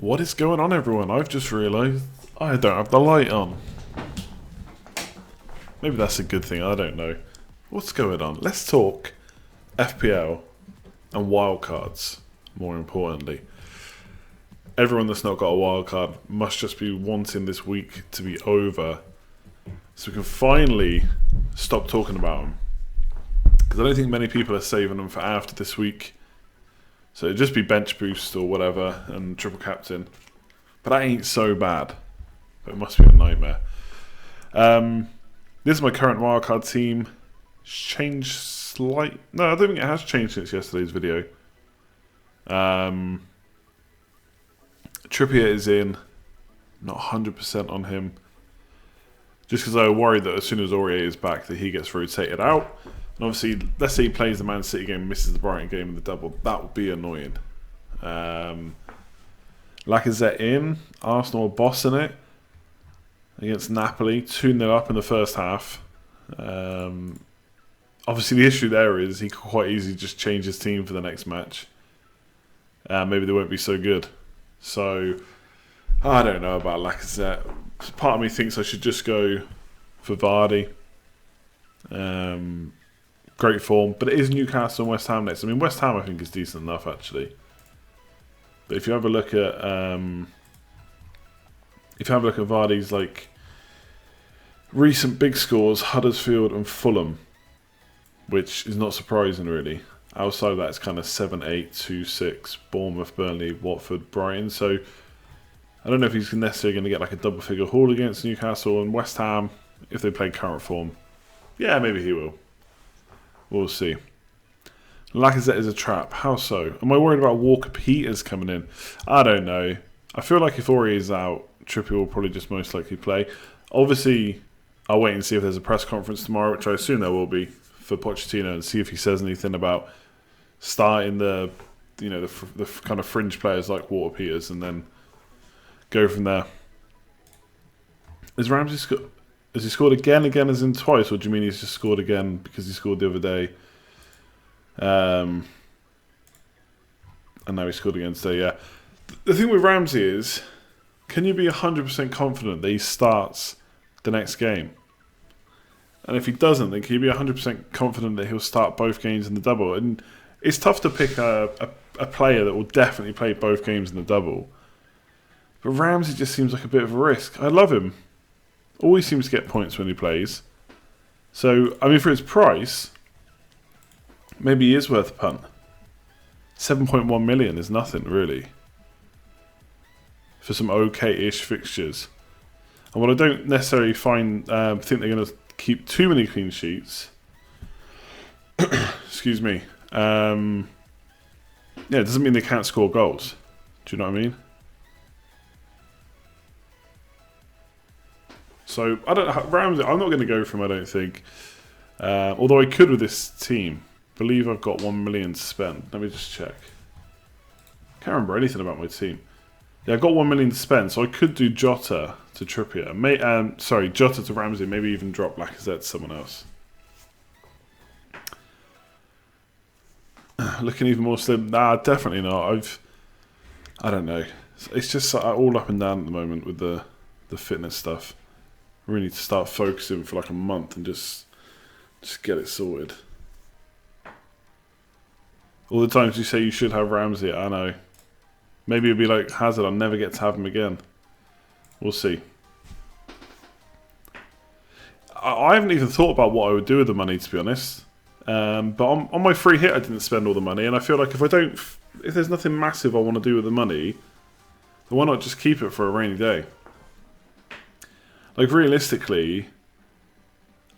What is going on, everyone? I've just realised I don't have the light on. Maybe that's a good thing, I don't know. What's going on? Let's talk FPL and wildcards, more importantly. Everyone that's not got a wildcard must just be wanting this week to be over so we can finally stop talking about them. Because I don't think many people are saving them for after this week. So it'd just be bench boost or whatever and triple captain. But that ain't so bad. But it must be a nightmare. This is my current wildcard team. It's changed slight. No, I don't think it has changed since yesterday's video. Trippier is in. Not 100% on him. Just because I worry that as soon as Aurier is back that he gets rotated out. And obviously, let's say he plays the Man City game and misses the Brighton game in the double. That would be annoying. Lacazette in. Arsenal are bossing it against Napoli. 2-0 up in the first half. Obviously, the issue there is he could quite easily just change his team for the next match. Maybe they won't be so good. So, I don't know about Lacazette. Part of me thinks I should just go for Vardy. Great form, but it is Newcastle and West Ham next. I mean, West Ham I think is decent enough actually. But if you have a look at Vardy's like recent big scores, Huddersfield and Fulham, which is not surprising really. Outside of that, it's kind of 7-8, 2-6, Bournemouth, Burnley, Watford, Brighton. So I don't know if he's necessarily going to get like a double figure haul against Newcastle and West Ham if they play current form. Yeah, maybe he will. We'll see. Lacazette is a trap. How so? Am I worried about Walker Peters coming in? I don't know. I feel like if Aurier is out, Trippier will probably just most likely play. Obviously, I'll wait and see if there's a press conference tomorrow, which I assume there will be for Pochettino, and see if he says anything about starting the kind of fringe players like Walker Peters, and then go from there. Is Ramsey has he scored again as in twice, or do you mean he's just scored again because he scored the other day? And now he scored again today, yeah. The thing with Ramsey is, can you be 100% confident that he starts the next game? And if he doesn't, then can you be 100% confident that he'll start both games in the double? And it's tough to pick a player that will definitely play both games in the double. But Ramsey just seems like a bit of a risk. I love him. Always seems to get points when he plays. So, I mean, for his price, maybe he is worth a punt. 7.1 million is nothing, really. For some okay-ish fixtures. And what I don't necessarily think they're going to keep too many clean sheets. Excuse me. Yeah, it doesn't mean they can't score goals. Do you know what I mean? So, Ramsey, I'm not going to go for him, I don't think. Although I could with this team. I believe I've got 1 million to spend. Let me just check. Can't remember anything about my team. Yeah, I've got 1 million to spend, so I could do Jota to Trippier. Jota to Ramsey, maybe even drop Lacazette to someone else. Looking even more slim. Nah, definitely not. I don't know. It's just all up and down at the moment with the fitness stuff. Really need to start focusing for like a month and just get it sorted. All the times you say you should have Ramsey, I know. Maybe it'll be like Hazard, I'll never get to have him again. We'll see. I haven't even thought about what I would do with the money, to be honest. But on my free hit, I didn't spend all the money, and I feel like if there's nothing massive I want to do with the money, then why not just keep it for a rainy day? Like, realistically,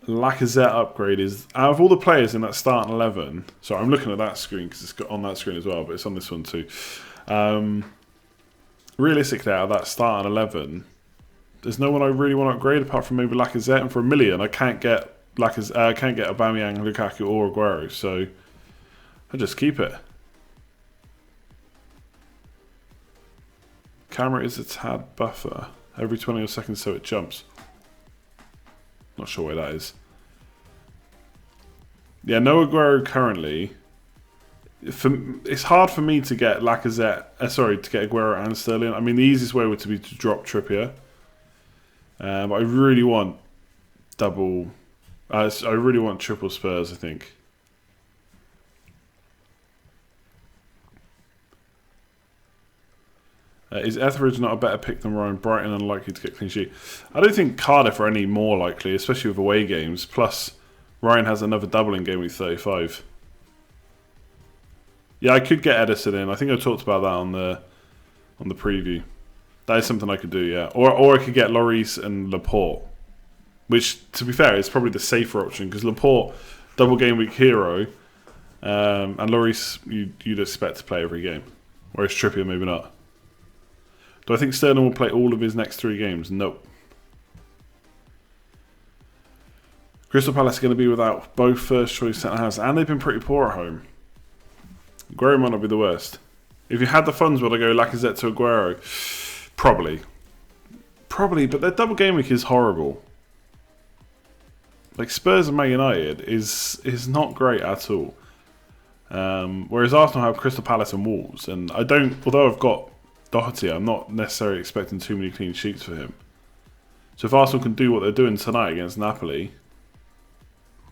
Lacazette upgrade is, out of all the players in that starting 11, so I'm looking at that screen because it's got on that screen as well, but it's on this one too. Realistically, out of that starting 11, there's no one I really want to upgrade apart from maybe Lacazette, and for $1 million, I can't get Aubameyang, Lukaku, or Aguero, so I just keep it. Camera is a tad buffer. Every 20 seconds so it jumps. Not sure where that is. Yeah, no Aguero currently. it's hard for me to get Lacazette. To get Aguero and Sterling. I mean, the easiest way would be to drop Trippier. But I really want double. I really want triple Spurs, I think. Is Etheridge not a better pick than Ryan? Brighton unlikely to get clean sheet. I don't think Cardiff are any more likely, especially with away games. Plus, Ryan has another double in Gameweek 35. Yeah, I could get Edison in. I think I talked about that on the preview. That is something I could do, yeah. Or I could get Lloris and Laporte. Which, to be fair, is probably the safer option. Because Laporte, double Gameweek hero. And Lloris, you'd expect to play every game. Whereas Trippier, maybe not. Do I think Sterling will play all of his next 3 games? Nope. Crystal Palace are going to be without both first choice centre-halves, and they've been pretty poor at home. Aguero might not be the worst. If you had the funds, would I go Lacazette to Aguero? Probably, but their double game week is horrible. Like Spurs and Man United is not great at all. Whereas Arsenal have Crystal Palace and Wolves, and I don't. Although I've got Doherty, I'm not necessarily expecting too many clean sheets for him. So if Arsenal can do what they're doing tonight against Napoli,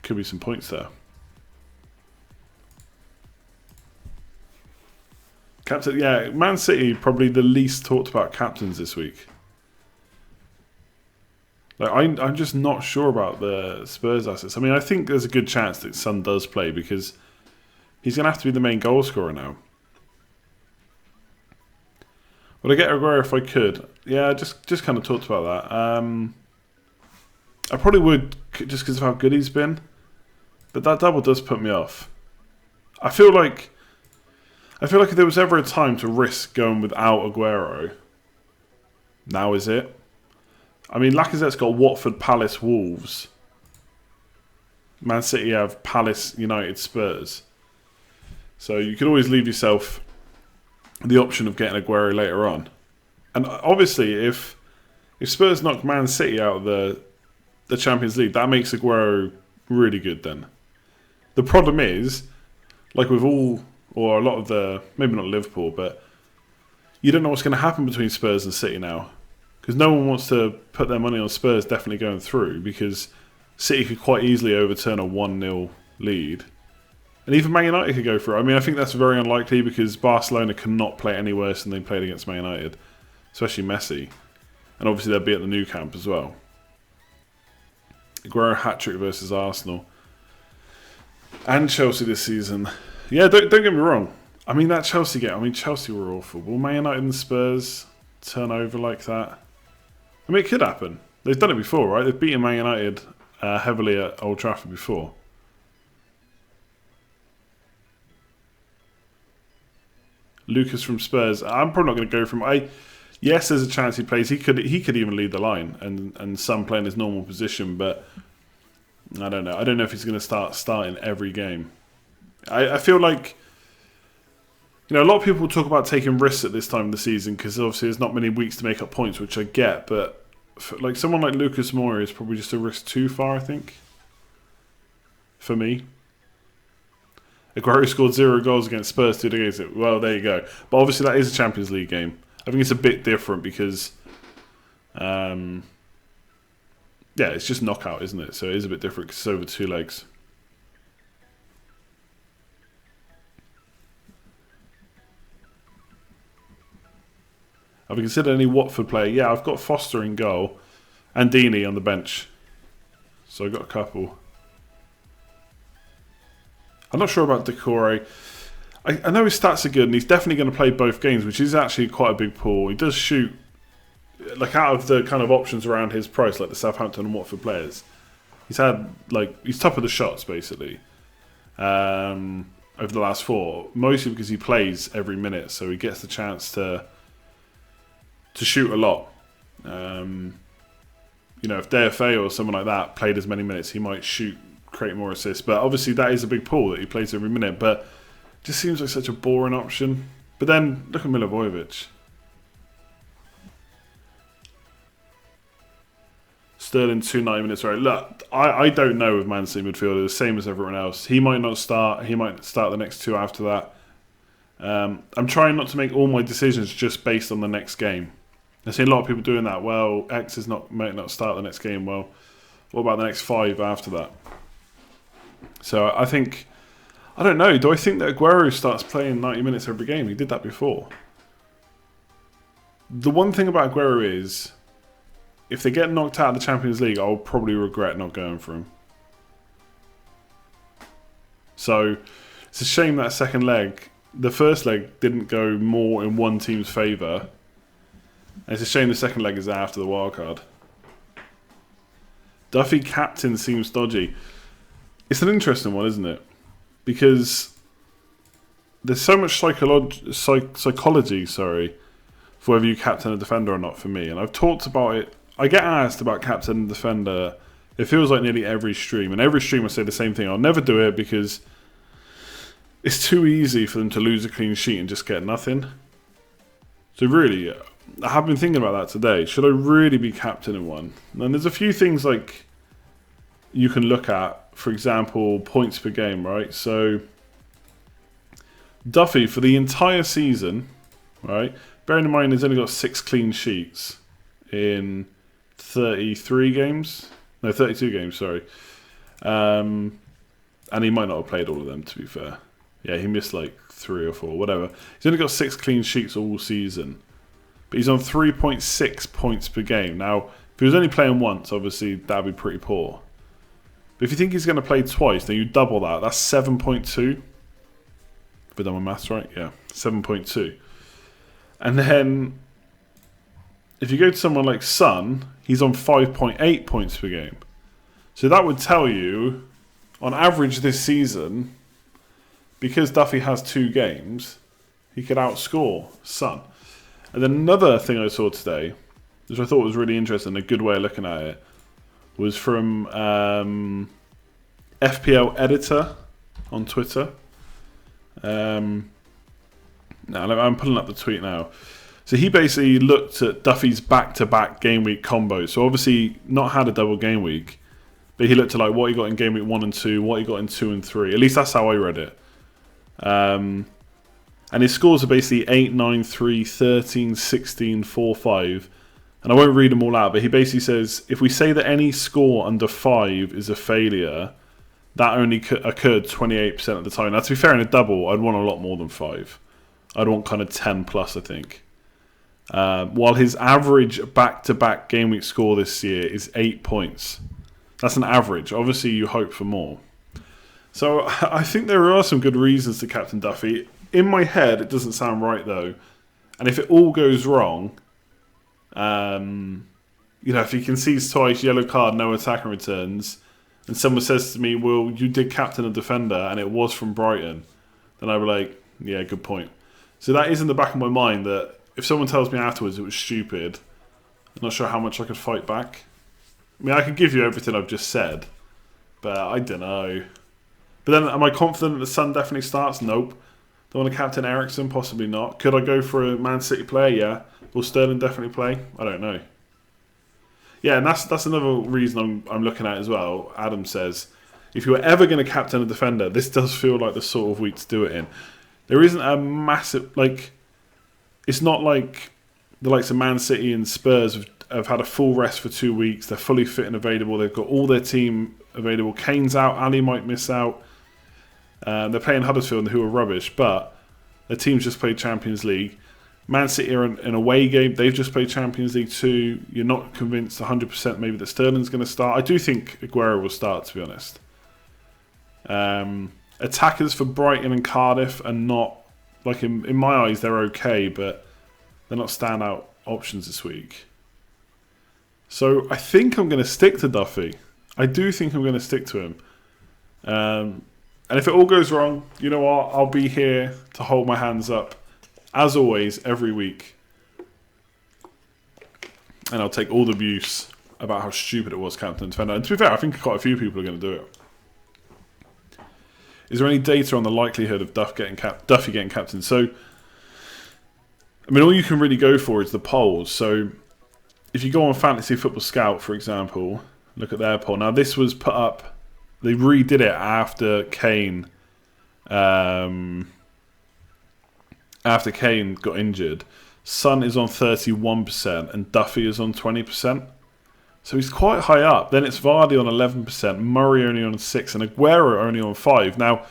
could be some points there. Captain, yeah, Man City probably the least talked about captains this week. Like I'm just not sure about the Spurs assets. I mean, I think there's a good chance that Son does play because he's going to have to be the main goal scorer now. Would I get Aguero if I could? Yeah, just kind of talked about that. I probably would just because of how good he's been. But that double does put me off. I feel like if there was ever a time to risk going without Aguero, now is it. I mean, Lacazette's got Watford, Palace, Wolves. Man City have Palace, United, Spurs. So you could always leave yourself the option of getting Aguero later on. And obviously, if Spurs knock Man City out of the Champions League, that makes Aguero really good then. The problem is, like with all, or a lot of the, maybe not Liverpool, but you don't know what's going to happen between Spurs and City now. Because no one wants to put their money on Spurs definitely going through, because City could quite easily overturn a 1-0 lead. And even Man United could go through. I mean, I think that's very unlikely because Barcelona cannot play any worse than they played against Man United. Especially Messi. And obviously they'll be at the Nou Camp as well. Aguero hat-trick versus Arsenal. And Chelsea this season. Yeah, don't get me wrong. I mean, that Chelsea game, Chelsea were awful. Will Man United and Spurs turn over like that? I mean, it could happen. They've done it before, right? They've beaten Man United heavily at Old Trafford before. Lucas from Spurs. I'm probably not going to go from. Yes, there's a chance he plays. He could even lead the line and some play in his normal position, but I don't know. I don't know if he's going to start starting every game. I feel like a lot of people talk about taking risks at this time of the season because obviously there's not many weeks to make up points, which I get. But for, someone like Lucas Moura is probably just a risk too far, I think. For me. Aguero scored 0 goals against Spurs 2 days ago. Well, there you go. But obviously that is a Champions League game. I think it's a bit different because, it's just knockout, isn't it? So it is a bit different because it's over 2 legs. Have you considered any Watford player? Yeah, I've got Foster in goal and Deeney on the bench. So I've got a couple. I'm not sure about Decore. I know his stats are good and he's definitely going to play both games, which is actually quite a big pool. He does shoot, out of the kind of options around his price, like the Southampton and Watford players. He's top of the shots, basically, over the last 4. Mostly because he plays every minute, so he gets the chance to shoot a lot. If DFA or someone like that played as many minutes, he might create more assists. But obviously that is a big pool that he plays every minute. But it just seems like such a boring option. But then, look at Milivojevic. Sterling 290 minutes, right? Look, I don't know with Man City midfielder, the same as everyone else. He might not start. He might start the next 2 after that. I'm trying not to make all my decisions just based on the next game. I see a lot of people doing that. Well, X might not start the next game. Well, what about the next 5 after that? So I think, I don't know. Do I think that Aguero starts playing 90 minutes every game? He did that before. The one thing about Aguero is, if they get knocked out of the Champions League, I'll probably regret not going for him. So it's a shame that second leg, the first leg didn't go more in one team's favour. And it's a shame the second leg is after the wildcard. Duffy captain seems dodgy. It's an interesting one, isn't it? Because there's so much psychology, for whether you captain a defender or not for me. And I've talked about it. I get asked about captain and defender. It feels like nearly every stream. And every stream I say the same thing. I'll never do it because it's too easy for them to lose a clean sheet and just get nothing. So really, I have been thinking about that today. Should I really be captaining one? And there's a few things like you can look at. For example, points per game, right? So Duffy for the entire season, right? Bearing in mind he's only got 6 clean sheets in 33 games. No, 32 games, sorry. And he might not have played all of them, to be fair. Yeah, he missed like 3 or 4, whatever. He's only got 6 clean sheets all season. But he's on 3.6 points per game. Now, if he was only playing once, obviously, that'd be pretty poor. But if you think he's going to play twice, then you double that. That's 7.2. Have I done my maths right? Yeah, 7.2. And then, if you go to someone like Son, he's on 5.8 points per game. So that would tell you, on average this season, because Duffy has 2 games, he could outscore Son. And then another thing I saw today, which I thought was really interesting, a good way of looking at it, was from FPL Editor on Twitter. Now I'm pulling up the tweet now. So he basically looked at Duffy's back-to-back game week combos. So obviously not had a double game week, but he looked at like what he got in game week 1 and 2, what he got in 2 and 3. At least that's how I read it. And his scores are basically 8, 9, 3, 13, 16, 4, 5. And I won't read them all out, but he basically says, if we say that any score under 5 is a failure, that only occurred 28% of the time. Now, to be fair, in a double, I'd want a lot more than 5. I'd want kind of 10 plus, I think. While his average back-to-back game week score this year is 8 points. That's an average. Obviously, you hope for more. So I think there are some good reasons to captain Duffy. In my head, it doesn't sound right, though. And if it all goes wrong, if he concedes twice, yellow card, no attacking returns, and someone says to me, well, you did captain a defender and it was from Brighton, then I'd be like, yeah, good point. So that is in the back of my mind that if someone tells me afterwards it was stupid, I'm not sure how much I could fight back. I mean, I could give you everything I've just said, but I don't know. But then, am I confident that the Sun definitely starts? Nope. Do I want to captain Eriksen? Possibly not. Could I go for a Man City player? Yeah. Will Sterling definitely play? I don't know. Yeah, and that's another reason I'm looking at as well. Adam says, if you were ever going to captain a defender, this does feel like the sort of week to do it in. There isn't a massive, it's not like the likes of Man City and Spurs have had a full rest for 2 weeks. They're fully fit and available. They've got all their team available. Kane's out. Ali might miss out. They're playing Huddersfield, who are rubbish, but their team's just played Champions League. Man City are in an away game. They've just played Champions League too. You're not convinced 100% maybe that Sterling's going to start. I do think Aguero will start, to be honest. Attackers for Brighton and Cardiff are not, in my eyes, they're okay, but they're not standout options this week. So I think I'm going to stick to Duffy. I do think I'm going to stick to him. And if it all goes wrong, you know what? I'll be here to hold my hands up, as always, every week. And I'll take all the abuse about how stupid it was, captain and defender. And to be fair, I think quite a few people are going to do it. Is there any data on the likelihood of Duffy getting captain? So, I mean, all you can really go for is the polls. So, if you go on Fantasy Football Scout, for example, look at their poll. Now, this was put up, they redid it after Kane after Kane got injured. Son is on 31% and Duffy is on 20%. So he's quite high up. Then it's Vardy on 11%, Murray only on 6%, and Aguero only on 5%. Now,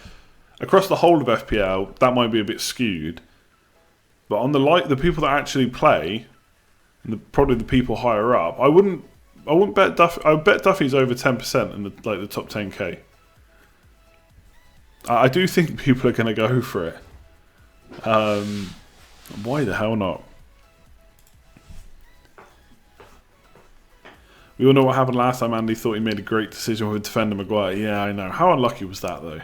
across the whole of FPL, that might be a bit skewed. But on the people that actually play, and probably the people higher up, I wouldn't bet Duffy. I would bet Duffy's over 10% in the top 10k. I do think people are going to go for it. Why the hell not? We all know what happened last time. Andy thought he made a great decision with defender Maguire. Yeah, I know. How unlucky was that, though?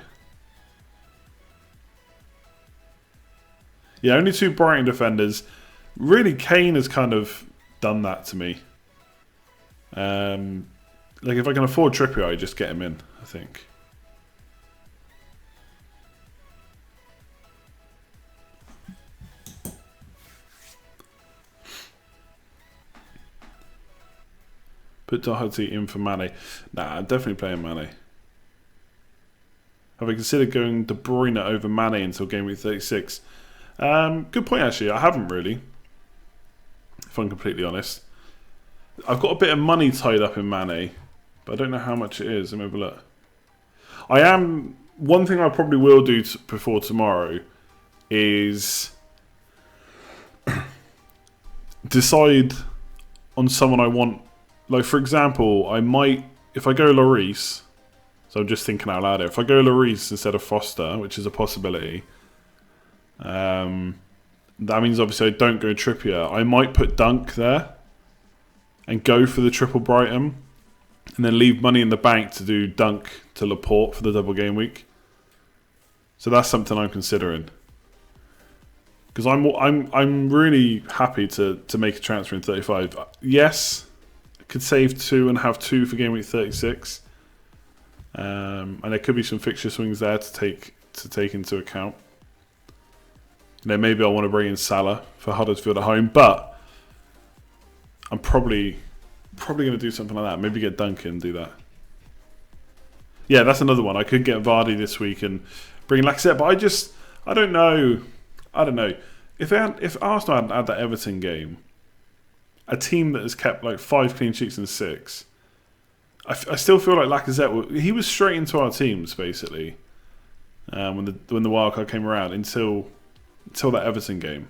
Yeah, only 2 Brighton defenders. Really, Kane has kind of done that to me. Like, if I can afford Trippier, I just get him in, I think. Put Doherty in for Mane. Nah, I'm definitely playing Mane. Have I considered going De Bruyne over Mane until game week 36? Good point, actually. I haven't really, if I'm completely honest. I've got a bit of money tied up in Mane, but I don't know how much it is. Let me have a look. One thing I probably will do before tomorrow is decide on someone I want. Like, for example, I might, if I go Lloris, so I'm just thinking out loud here, if I go Lloris instead of Foster, which is a possibility, that means obviously I don't go Trippier. I might put Dunk there and go for the triple Brighton, and then leave money in the bank to do Dunk to Laporte for the double game week. So that's something I'm considering. Because I'm really happy to make a transfer in 35. Yes, I could save 2 and have 2 for game week 36. And there could be some fixture swings there to take into account. You know, maybe I want to bring in Salah for Huddersfield at home, but I'm probably going to do something like that. Maybe get Duncan and do that. Yeah, that's another one. I could get Vardy this week and bring Lacazette, but I don't know. If Arsenal hadn't had that Everton game, a team that has kept like 5 clean sheets in 6, I still feel like Lacazette, he was straight into our teams basically when the wildcard came around until that Everton game.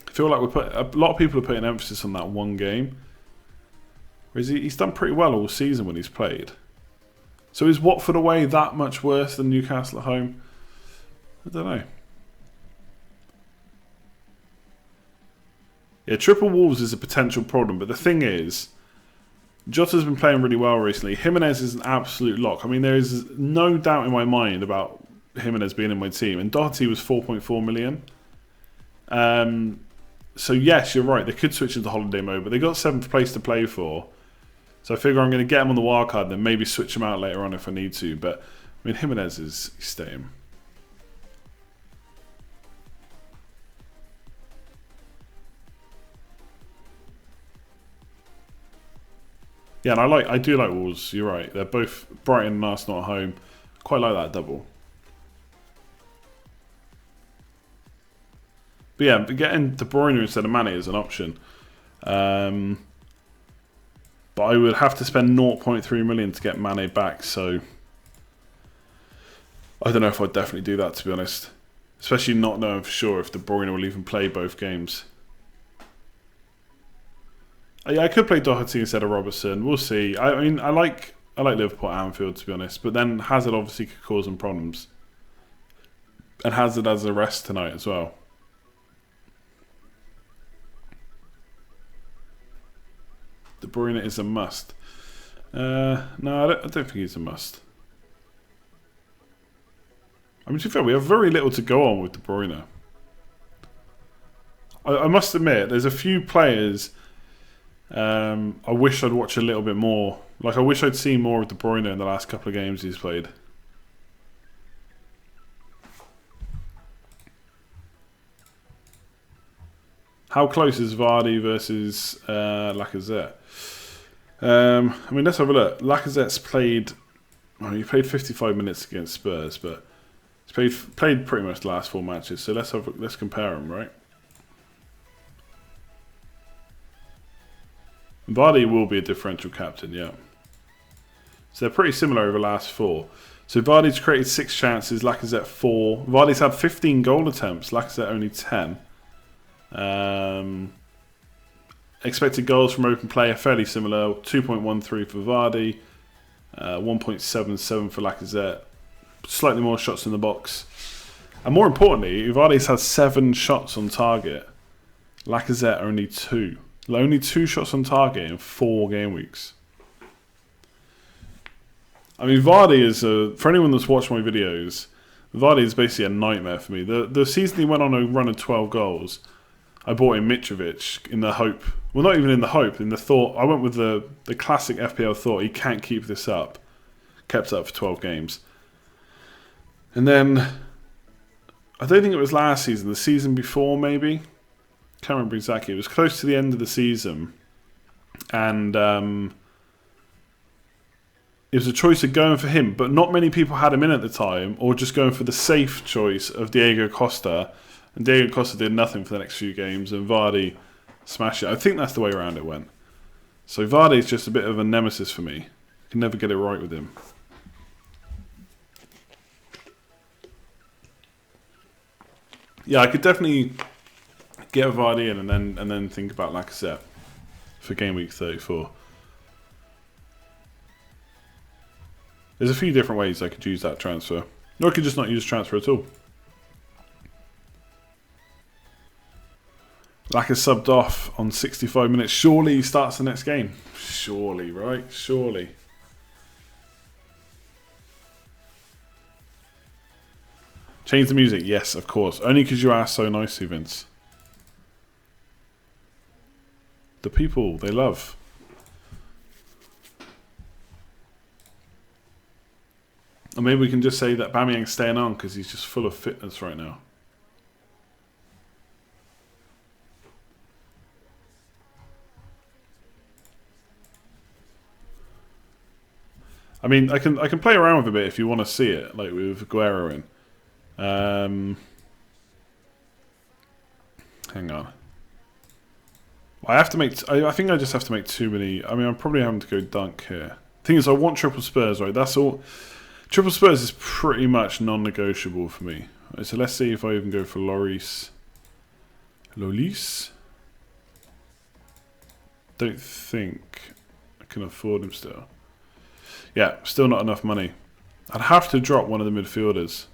I feel like a lot of people are putting emphasis on that one game, whereas he's done pretty well all season when he's played. So is Watford away that much worse than Newcastle at home? I don't know. Yeah, triple Wolves is a potential problem, but the thing is, Jota's been playing really well recently. Jimenez is an absolute lock. I mean, there is no doubt in my mind about Jimenez being in my team, and Doherty was 4.4 million. So yes, you're right. They could switch into holiday mode, but they got 7th place to play for. So I figure I'm going to get him on the wildcard, then maybe switch him out later on if I need to. But I mean, Jimenez is staying. Yeah, and I do like Wolves. You're right. They're both Brighton and Arsenal at home. Quite like that double. But yeah, getting De Bruyne instead of Mane is an option. But I would have to spend 0.3 million to get Mane back, so I don't know if I'd definitely do that, to be honest. Especially not knowing for sure if De Bruyne will even play both games. Yeah, I could play Doherty instead of Robertson. We'll see. I mean, I like Liverpool at Anfield, to be honest. But then Hazard obviously could cause them problems. And Hazard has a rest tonight as well. De Bruyne is a must. No, I don't think he's a must. I mean, to be fair, we have very little to go on with De Bruyne. I must admit, there's a few players I wish I'd watch a little bit more. Like, I wish I'd seen more of De Bruyne in the last couple of games he's played. How close is Vardy versus Lacazette? I mean, let's have a look. Lacazette's played... Well, he played 55 minutes against Spurs, but He's played pretty much the last 4 matches, so let's compare them, right? Vardy will be a differential captain, yeah. So they're pretty similar over the last 4. So Vardy's created 6 chances, Lacazette 4. Vardy's had 15 goal attempts, Lacazette only 10. Expected goals from open play are fairly similar. 2.13 for Vardy, 1.77 for Lacazette. Slightly more shots in the box. And more importantly, Vardy's had 7 shots on target. Lacazette only 2. Only 2 shots on target in 4 game weeks. I mean, Vardy is for anyone that's watched my videos, Vardy is basically a nightmare for me. The season he went on a run of 12 goals, I bought in Mitrovic in the hope, well, not even in the hope, in the thought. I went with the classic FPL thought, he can't keep this up. Kept it up for 12 games. And then, I don't think it was last season, the season before maybe. Can't remember exactly. It was close to the end of the season. And it was a choice of going for him, but not many people had him in at the time, or just going for the safe choice of Diego Costa. And Diego Costa did nothing for the next few games, and Vardy smashed it. I think that's the way around it went. So Vardy's just a bit of a nemesis for me. I can never get it right with him. Yeah, I could definitely get Vardy in and then think about Lacazette for game week 34. There's a few different ways I could use that transfer. Or I could just not use transfer at all. Lacazette subbed off on 65 minutes. Surely he starts the next game. Surely, right? Surely. Change the music? Yes, of course. Only because you asked so nicely, Vince. The people, they love. Or maybe we can just say that Bamiyang's staying on because he's just full of fitness right now. I mean, I can play around with a bit if you want to see it, like with Aguero in. Hang on. I have to make. I think I just have to make too many. I mean, I'm probably having to go dunk here. Thing is, I want triple Spurs, right? That's all. Triple Spurs is pretty much non-negotiable for me. Right, so let's see if I even go for Lloris. Don't think I can afford him still. Yeah, still not enough money. I'd have to drop one of the midfielders.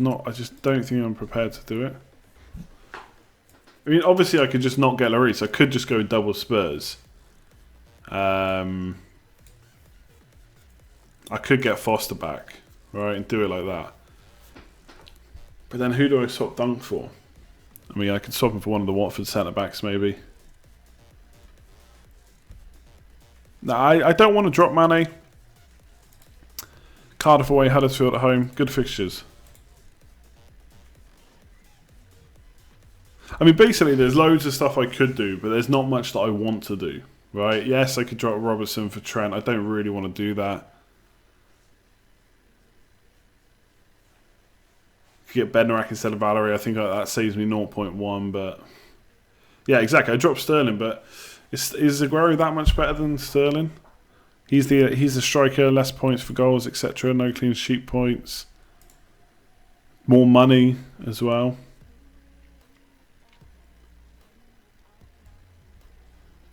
I just don't think I'm prepared to do it. I mean, obviously I could just not get Lloris. I could just go double Spurs. I could get Foster back, right, and do it like that. But then who do I swap Dunk for? I mean, I could swap him for one of the Watford centre-backs, maybe. No, I don't want to drop Mane. Cardiff away, Huddersfield at home. Good fixtures. I mean, basically, there's loads of stuff I could do, but there's not much that I want to do, right? Yes, I could drop Robertson for Trent. I don't really want to do that. Get Bednarak instead of Valerie. I think that saves me 0.1, but... Yeah, exactly. I dropped Sterling, but is Aguero that much better than Sterling? He's the striker, less points for goals, etc. No clean sheet points. More money as well.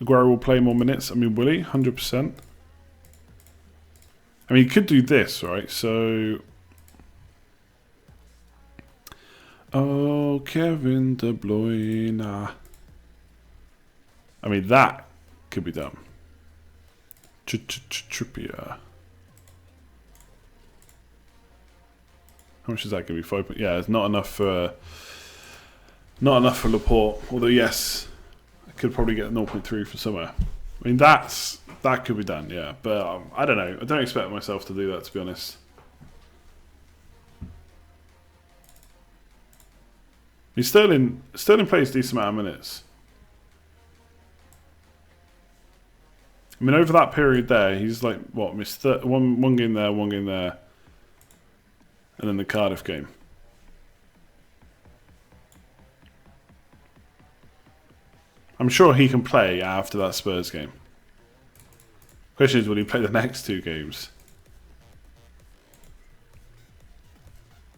Aguero will play more minutes. I mean, will he? 100%. I mean, he could do this, right? So... Oh, Kevin De Bruyne. I mean, that could be done. Trippier. How much is that going to be? 5. Yeah, it's not enough for Laporte. Although yes, I could probably get 0.3 for somewhere. I mean, that could be done. Yeah, but I don't know. I don't expect myself to do that, to be honest. I mean, Sterling plays a decent amount of minutes. I mean, over that period there, he's like, what, missed one game there, one game there. and then the Cardiff game. I'm sure he can play after that Spurs game. Question is, will he play the next 2 games?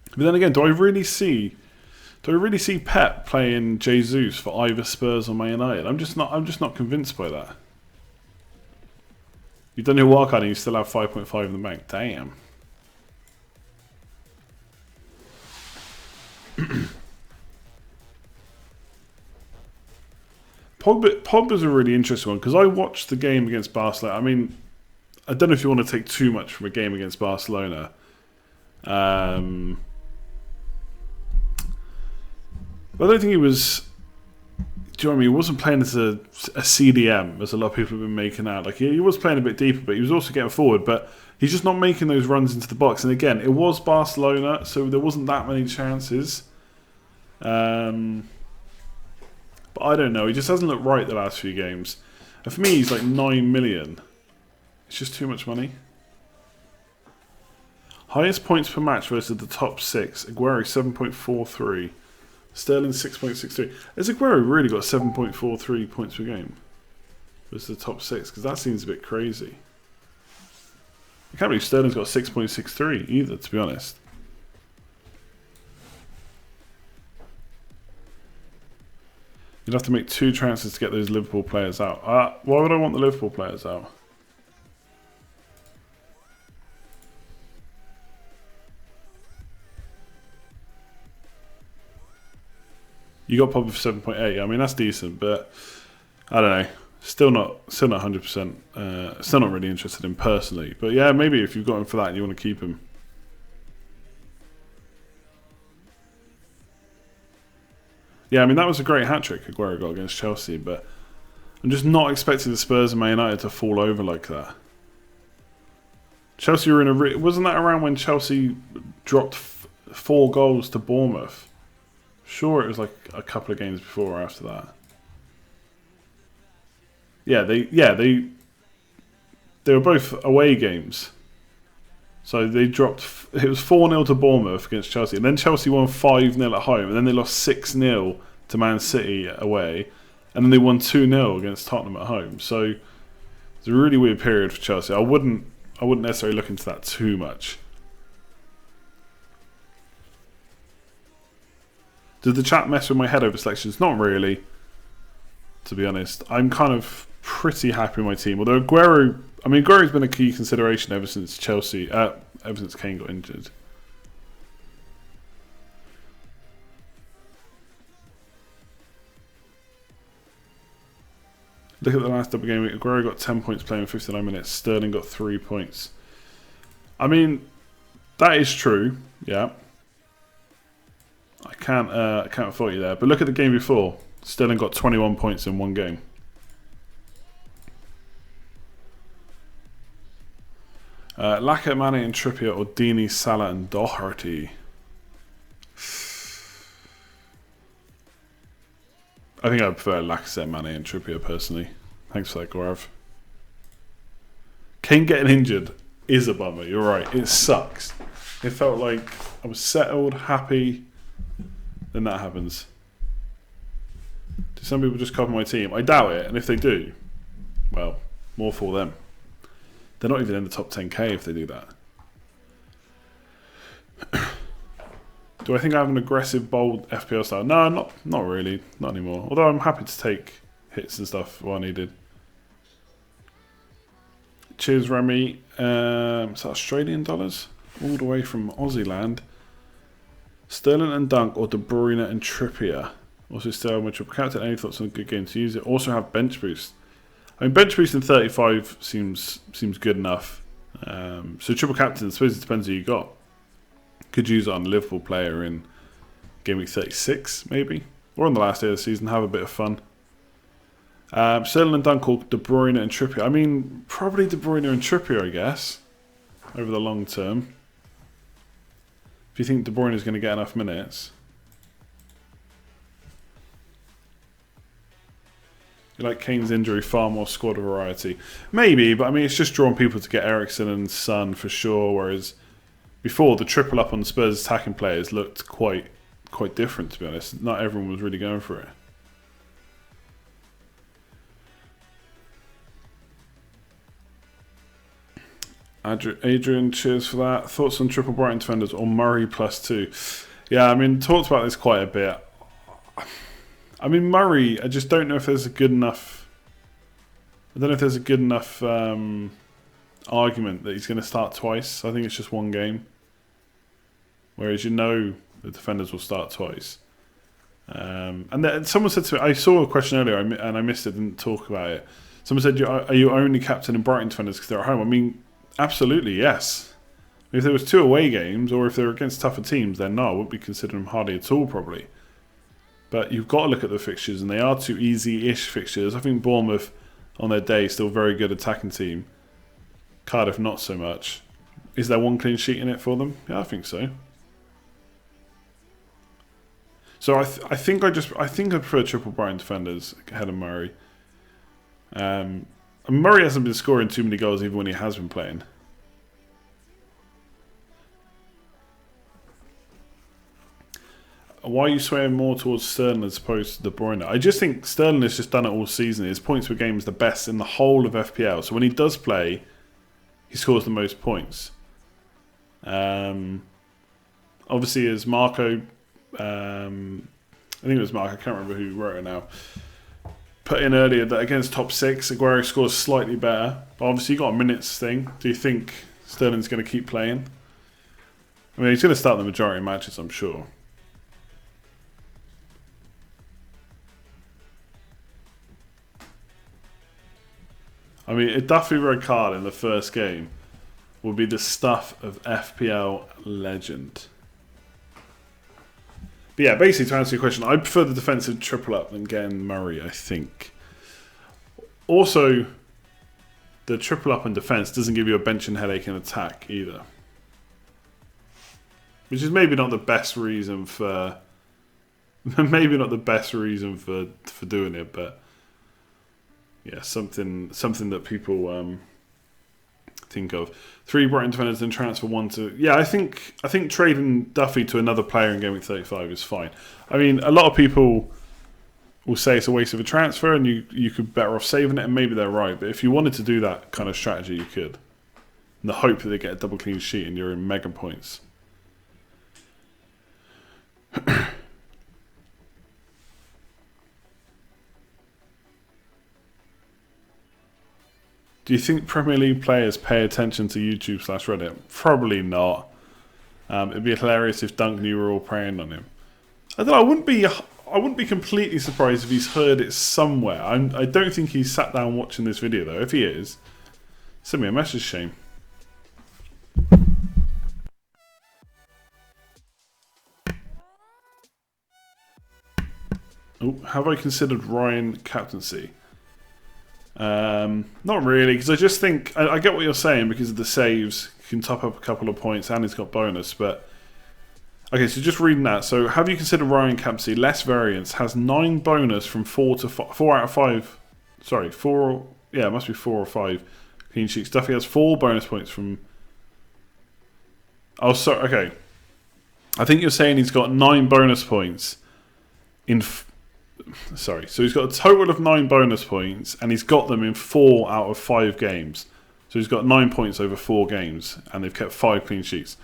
But then again, do I really see Pep playing Jesus for either Spurs or Man United? I'm just not convinced by that. You've done your wildcard and you still have 5.5 in the bank. Damn. Pogba's a really interesting one because I watched the game against Barcelona. I mean, I don't know if you want to take too much from a game against Barcelona. But I don't think he was. Do you know what I mean? He wasn't playing as a CDM, as a lot of people have been making out. Like he was playing a bit deeper, but he was also getting forward. But he's just not making those runs into the box. And again, it was Barcelona, so there wasn't that many chances. But I don't know. He just hasn't looked right the last few games. And for me, he's like 9 million. It's just too much money. Highest points per match versus the top 6. Aguero 7.43. Sterling 6.63. Has Aguero really got 7.43 points per game versus the top 6? Because that seems a bit crazy. I can't believe Sterling's got 6.63 either, to be honest. You'd have to make 2 transfers to get those Liverpool players out. Why would I want the Liverpool players out? You got Pogba for 7.8. I mean, that's decent, but I don't know. Still not 100%. Still not really interested in personally. But yeah, maybe if you've got him for that and you want to keep him. Yeah, I mean, that was a great hat-trick Aguero got against Chelsea, but I'm just not expecting the Spurs and Man United to fall over like that. Chelsea were in a... Wasn't that around when Chelsea dropped 4 goals to Bournemouth? Sure, it was like a couple of games before or after that. Yeah, they were both away games. So they dropped... It was 4-0 to Bournemouth against Chelsea. And then Chelsea won 5-0 at home. And then they lost 6-0 to Man City away. And then they won 2-0 against Tottenham at home. So it's a really weird period for Chelsea. I wouldn't necessarily look into that too much. Did the chat mess with my head over selections? Not really, to be honest. I'm kind of pretty happy with my team. Although Aguero... I mean, Aguero's been a key consideration ever since Chelsea... ever since Kane got injured. Look at the last double game week. Aguero got 10 points playing 59 minutes. Sterling got 3 points. I mean, that is true. Yeah. I can't fault you there. But look at the game before. Sterling got 21 points in 1 game. Laka, Mane and Trippier or Dini, Salah and Doherty. I think I prefer Lacazette, Mane and Trippier personally. Thanks for that, Gaurav. Kane getting injured is a bummer. You're right. It sucks. It felt like I was settled, happy. Then that happens. Do some people just cover my team? I doubt it. And if they do, well, more for them. They're not even in the top 10k if they do that. Do I think I have an aggressive, bold FPL style? No, not really. Not anymore. Although I'm happy to take hits and stuff while needed. Cheers, Remy. Is that Australian dollars? All the way from Aussie land. Sterling and Dunk or De Bruyne and Trippier. Also still my triple captain. Any thoughts on a good game to use it? Also have bench boost. I mean, bench boost in 35 seems good enough. So triple captain, I suppose it depends who you got. Could use it on a Liverpool player in Gameweek 36, maybe. Or on the last day of the season, have a bit of fun. Sterling and Dunk or De Bruyne and Trippier. I mean, probably De Bruyne and Trippier, I guess. Over the long term. If you think De Bruyne is going to get enough minutes. You like Kane's injury, far more squad variety. Maybe, but I mean, it's just drawn people to get Eriksen and Son for sure, whereas before, the triple up on Spurs attacking players looked quite different, to be honest. Not everyone was really going for it. Adrian, cheers for that. Thoughts on triple Brighton defenders or Murray +2? Yeah, I mean, talked about this quite a bit. I mean, Murray, I just don't know if there's a good enough... I don't know if there's a good enough argument that he's going to start twice. I think it's just one game. Whereas the defenders will start twice. And then someone said to me, I saw a question earlier and I missed it, didn't talk about it. Someone said, are you only captaining Brighton defenders because they're at home? I mean, absolutely, yes. If there was 2 away games, or if they were against tougher teams, then no, I wouldn't be considering them hardly at all, probably. But you've got to look at the fixtures, and they are 2 easy-ish fixtures. I think Bournemouth, on their day, still a very good attacking team. Cardiff, not so much. Is there 1 clean sheet in it for them? Yeah, I think so. So I think I prefer triple Brighton defenders ahead of Murray. Murray hasn't been scoring too many goals even when he has been playing. Why are you swaying more towards Sterling as opposed to De Bruyne? I just think Sterling has just done it all season. His points per game is the best in the whole of FPL. So when he does play, he scores the most points. Obviously, as Marco, I think it was Mark, I can't remember who wrote it now, put in earlier that against top 6, Aguero scores slightly better. But obviously, you got a minutes thing. Do you think Sterling's going to keep playing? I mean, he's going to start the majority of matches, I'm sure. I mean, a Duffy red card in the first game would be the stuff of FPL legend. But yeah, basically to answer your question, I prefer the defensive triple up than getting Murray, I think. Also, the triple up in defence doesn't give you a benching headache in attack either. Which is maybe not the best reason for... maybe not the best reason for doing it, but... yeah, something that people think of. 3 Brighton defenders, then transfer 1 to... yeah, I think trading Duffy to another player in Gameweek 35 is fine. I mean, a lot of people will say it's a waste of a transfer and you could better off saving it, and maybe they're right. But if you wanted to do that kind of strategy, you could. In the hope that they get a double clean sheet and you're in mega points. Do you think Premier League players pay attention to YouTube/Reddit? Probably not. It'd be hilarious if Dunk knew we were all preying on him. I don't know. I wouldn't be completely surprised if he's heard it somewhere. I don't think he's sat down watching this video though. If he is, send me a message, Shane. Oh, have I considered Ryan captaincy? Not really, because I just think I get what you're saying because of the saves. You can top up a couple of points and he's got bonus, but okay, so just reading that. So have you considered Ryan captaincy? Less variance, has 9 bonus from 4 out of 5. Sorry, 4. Yeah, it must be 4 or 5 clean sheets. Duffy has 4 bonus points from... oh, sorry. Okay, I think you're saying he's got 9 bonus points in... sorry, so he's got a total of 9 bonus points and he's got them in 4 out of 5 games. So he's got 9 points over 4 games and they've kept 5 clean sheets.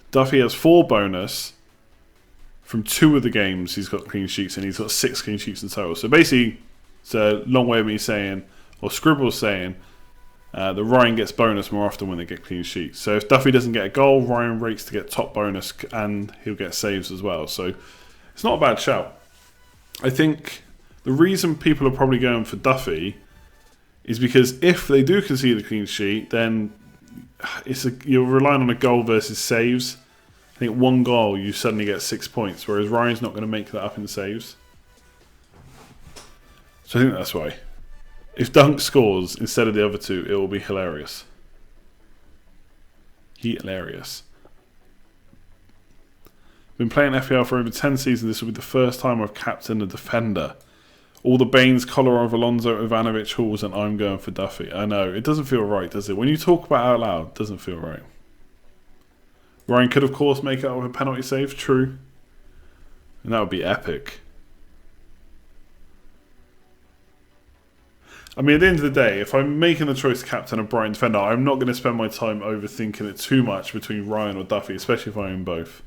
Duffy has 4 bonus from 2 of the games he's got clean sheets, and he's got 6 clean sheets in total. So basically, it's a long way of me saying, or Scribble's saying, that Ryan gets bonus more often when they get clean sheets. So if Duffy doesn't get a goal, Ryan rates to get top bonus and he'll get saves as well. So it's not a bad shout. I think the reason people are probably going for Duffy is because if they do concede a clean sheet, then you're relying on a goal versus saves. I think 1 goal, you suddenly get 6 points, whereas Ryan's not going to make that up in saves. So I think that's why. If Dunk scores instead of the other 2, it will be hilarious. Hilarious. Been playing FPL for over 10 seasons. This will be the first time I've captained a defender. All the Baines, Kolarov, Alonso, Ivanovic, Halls, and I'm going for Duffy. I know, it doesn't feel right, does it? When you talk about it out loud, it doesn't feel right. Ryan could, of course, make it out with a penalty save, true. And that would be epic. I mean, at the end of the day, if I'm making the choice to captain a Brighton defender, I'm not going to spend my time overthinking it too much between Ryan or Duffy, especially if I own both.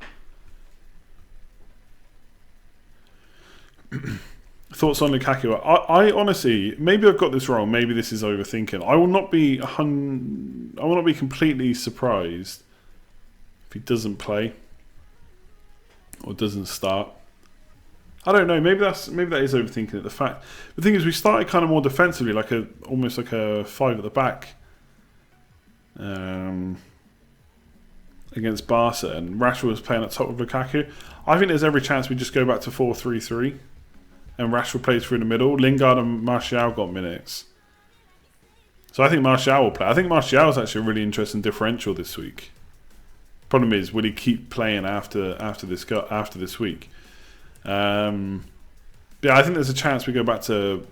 Thoughts on Lukaku? I honestly, maybe I've got this wrong. Maybe this is overthinking. I will not be completely surprised if he doesn't play or doesn't start. I don't know. Maybe that is overthinking it. The thing is, we started kind of more defensively, almost like a 5 at the back, against Barca, and Rashford was playing at top with Lukaku. I think there's every chance we just go back to 4-3-3, and Rashford plays through the middle. Lingard and Martial got minutes, so I think Martial will play. I think Martial is actually a really interesting differential this week. Problem is, will he keep playing after this week? Yeah, I think there's a chance we go back to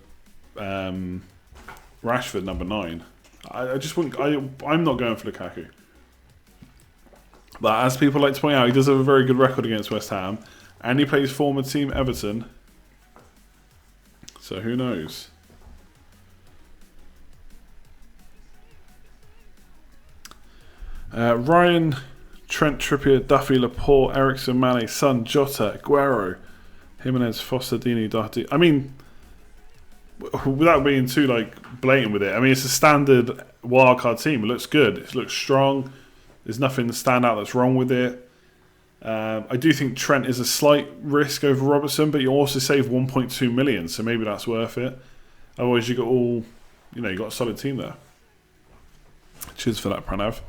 Rashford number 9. I just wouldn't. I'm not going for Lukaku. But as people like to point out, he does have a very good record against West Ham, and he plays former team Everton. So who knows? Ryan, Trent, Trippier, Duffy, Laporte, Ericsson, Mane, Son, Jota, Aguero, Jimenez, Foster, Dini, Doherty. I mean, without being too blatant with it, I mean, it's a standard wildcard team. It looks good. It looks strong. There's nothing to stand out that's wrong with it. I do think Trent is a slight risk over Robertson, but you also save 1.2 million, so maybe that's worth it. Otherwise, you got a solid team there. Cheers for that, Pranav.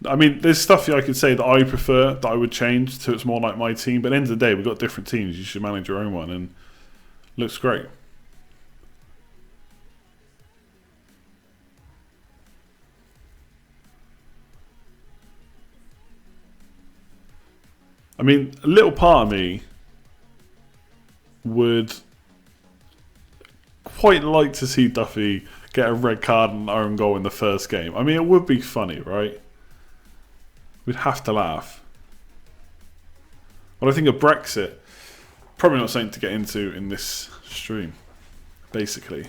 I mean, there's stuff I could say that I prefer, that I would change to it's more like my team. But at the end of the day, we've got different teams. You should manage your own one, and it looks great. I mean, a little part of me would quite like to see Duffy get a red card and an own goal in the first game. I mean, it would be funny, right? We'd have to laugh. What I think of Brexit, probably not something to get into in this stream, basically.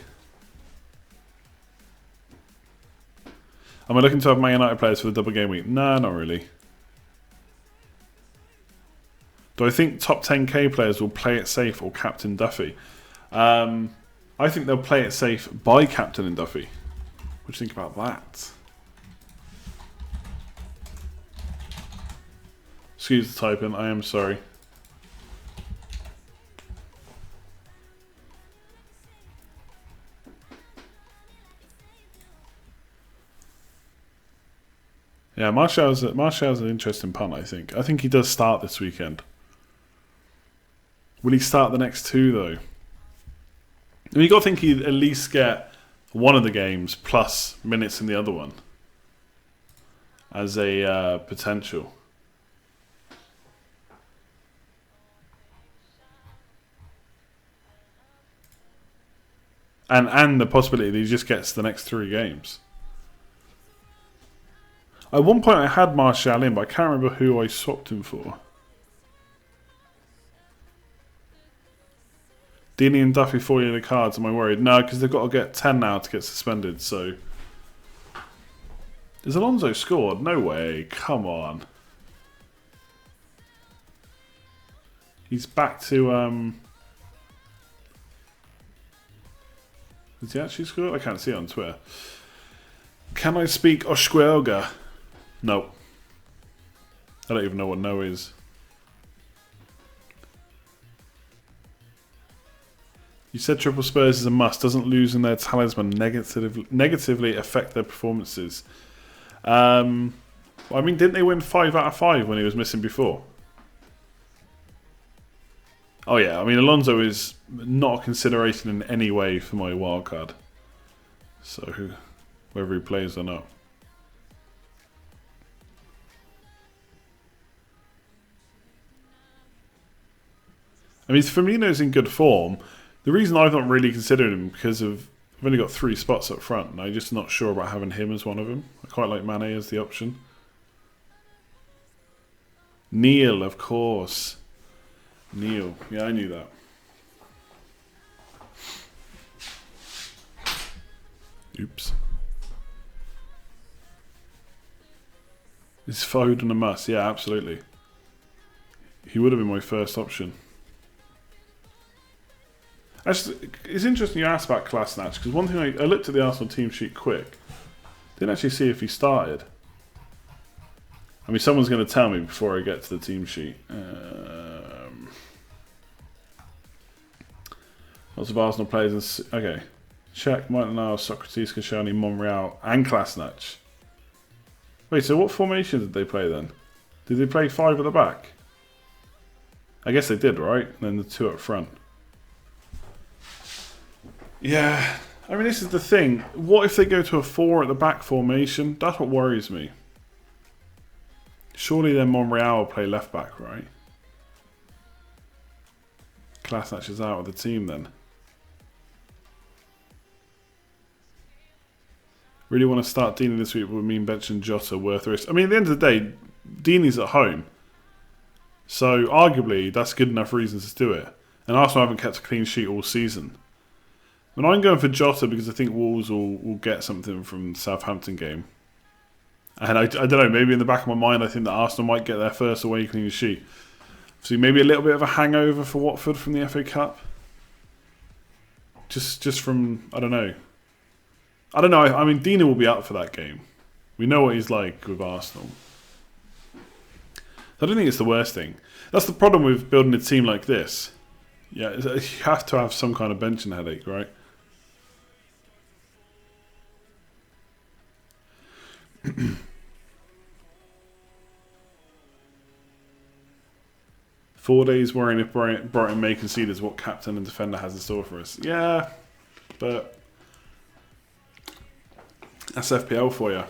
Am I looking to have Man United players for the double game week? Nah, not really. Do I think top 10k players will play it safe or captain Duffy? I think they'll play it safe by captaining Duffy. What do you think about that? Excuse the typing, I am sorry. Yeah, Martial's an interesting punt, I think. I think he does start this weekend. Will he start the next 2, though? I mean, you've got to think he'd at least get one of the games plus minutes in the other one as a potential. And the possibility that he just gets the next 3 games. At one point I had Martial in, but I can't remember who I swapped him for. Dini and Duffy 40 in the cards, am I worried? No, because they've got to get 10 now to get suspended, so... Is Alonso scored? No way, come on. He's back to... Has he actually scored? I can't see it on Twitter. Can I speak Oshkuelga? No. I don't even know what no is. You said triple Spurs is a must. Doesn't losing their talisman negatively affect their performances? I mean, didn't they win 5 out of 5 when he was missing before? Oh yeah, I mean, Alonso is not a consideration in any way for my wildcard. So, whether he plays or not. I mean, Firmino's in good form. The reason I've not really considered him because I've only got 3 spots up front, and I'm just not sure about having him as one of them. I quite like Mane as the option. Neil, of course. Neil. Yeah, I knew that. Oops. Is Foden a must? Yeah, absolutely. He would have been my first option. Actually, it's interesting you asked about Kolasinac, because one thing I looked at the Arsenal team sheet quick. Didn't actually see if he started. I mean, someone's going to tell me before I get to the team sheet. Lots of Arsenal players. Okay. Czech, Maitland-Niles, Socrates, Koscielny, Monreal, and Kolasinac. Wait, so what formation did they play then? Did they play 5 at the back? I guess they did, right? And then the 2 up front. Yeah, I mean, this is the thing. What if they go to a 4 at the back formation? That's what worries me. Surely then Monreal will play left back, right? Kolasinac is out of the team then. Really want to start Deeney this week, but would mean benching Jota worth the risk. I mean, at the end of the day, Deeney's at home. So, arguably, that's good enough reasons to do it. And Arsenal haven't kept a clean sheet all season. And I'm going for Jota because I think Wolves will get something from the Southampton game. And I don't know, maybe in the back of my mind, I think that Arsenal might get their first away clean sheet. So maybe a little bit of a hangover for Watford from the FA Cup. Just from, I don't know. I don't know. I mean, Dina will be up for that game. We know what he's like with Arsenal. I don't think it's the worst thing. That's the problem with building a team like this. Yeah, you have to have some kind of benching headache, right? Four days worrying if Brighton may concede is what captain and defender has in store for us. Yeah, but that's FPL for you.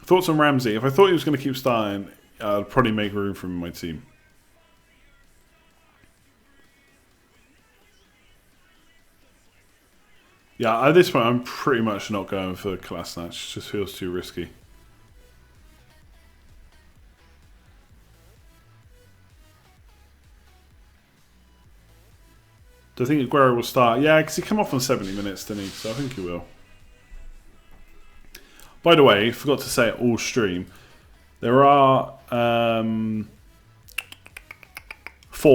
Thoughts on Ramsey? If I thought he was going to keep starting, I'd probably make room for him in my team. Yeah, at this point, I'm pretty much not going for Kolasinac. It just feels too risky. Do I think Aguero will start? Yeah, because he came off on 70 minutes, didn't he? So I think he will. By the way, forgot to say it all stream. There are 4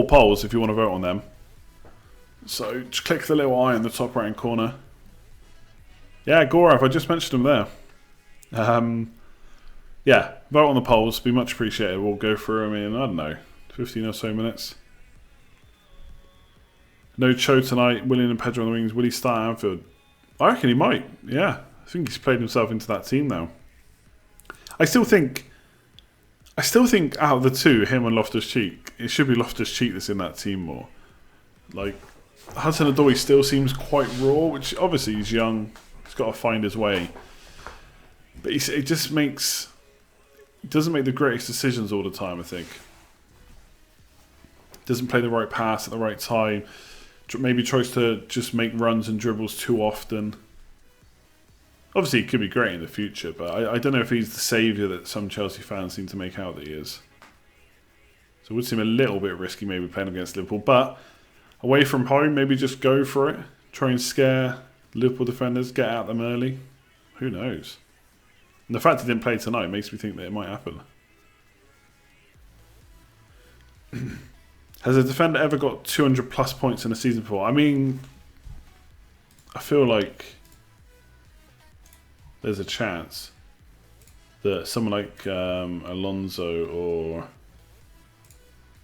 polls if you want to vote on them. So just click the little eye in the top right hand corner. Yeah, Gorav, I just mentioned him there. Yeah, vote on the polls. Be much appreciated. We'll go through them in, I don't know, 15 or so minutes. No Cho tonight. Willian and Pedro on the wings. Will he start at Anfield? I reckon he might. Yeah, I think he's played himself into that team now. I still think out of the two, him and Loftus-Cheek, it should be Loftus-Cheek that's in that team more. Like, Hudson-Odoi still seems quite raw, which obviously he's young. He's got to find his way. But it just makes... He doesn't make the greatest decisions all the time, I think. Doesn't play the right pass at the right time. Maybe tries to just make runs and dribbles too often. Obviously, he could be great in the future, but I don't know if he's the saviour that some Chelsea fans seem to make out that he is. So it would seem a little bit risky maybe playing against Liverpool. But away from home, maybe just go for it. Try and scare Liverpool defenders, get at them early. Who knows? And the fact he didn't play tonight makes me think that it might happen. Has a defender ever got 200 plus points in a season before? I mean, I feel like there's a chance that someone like Alonso or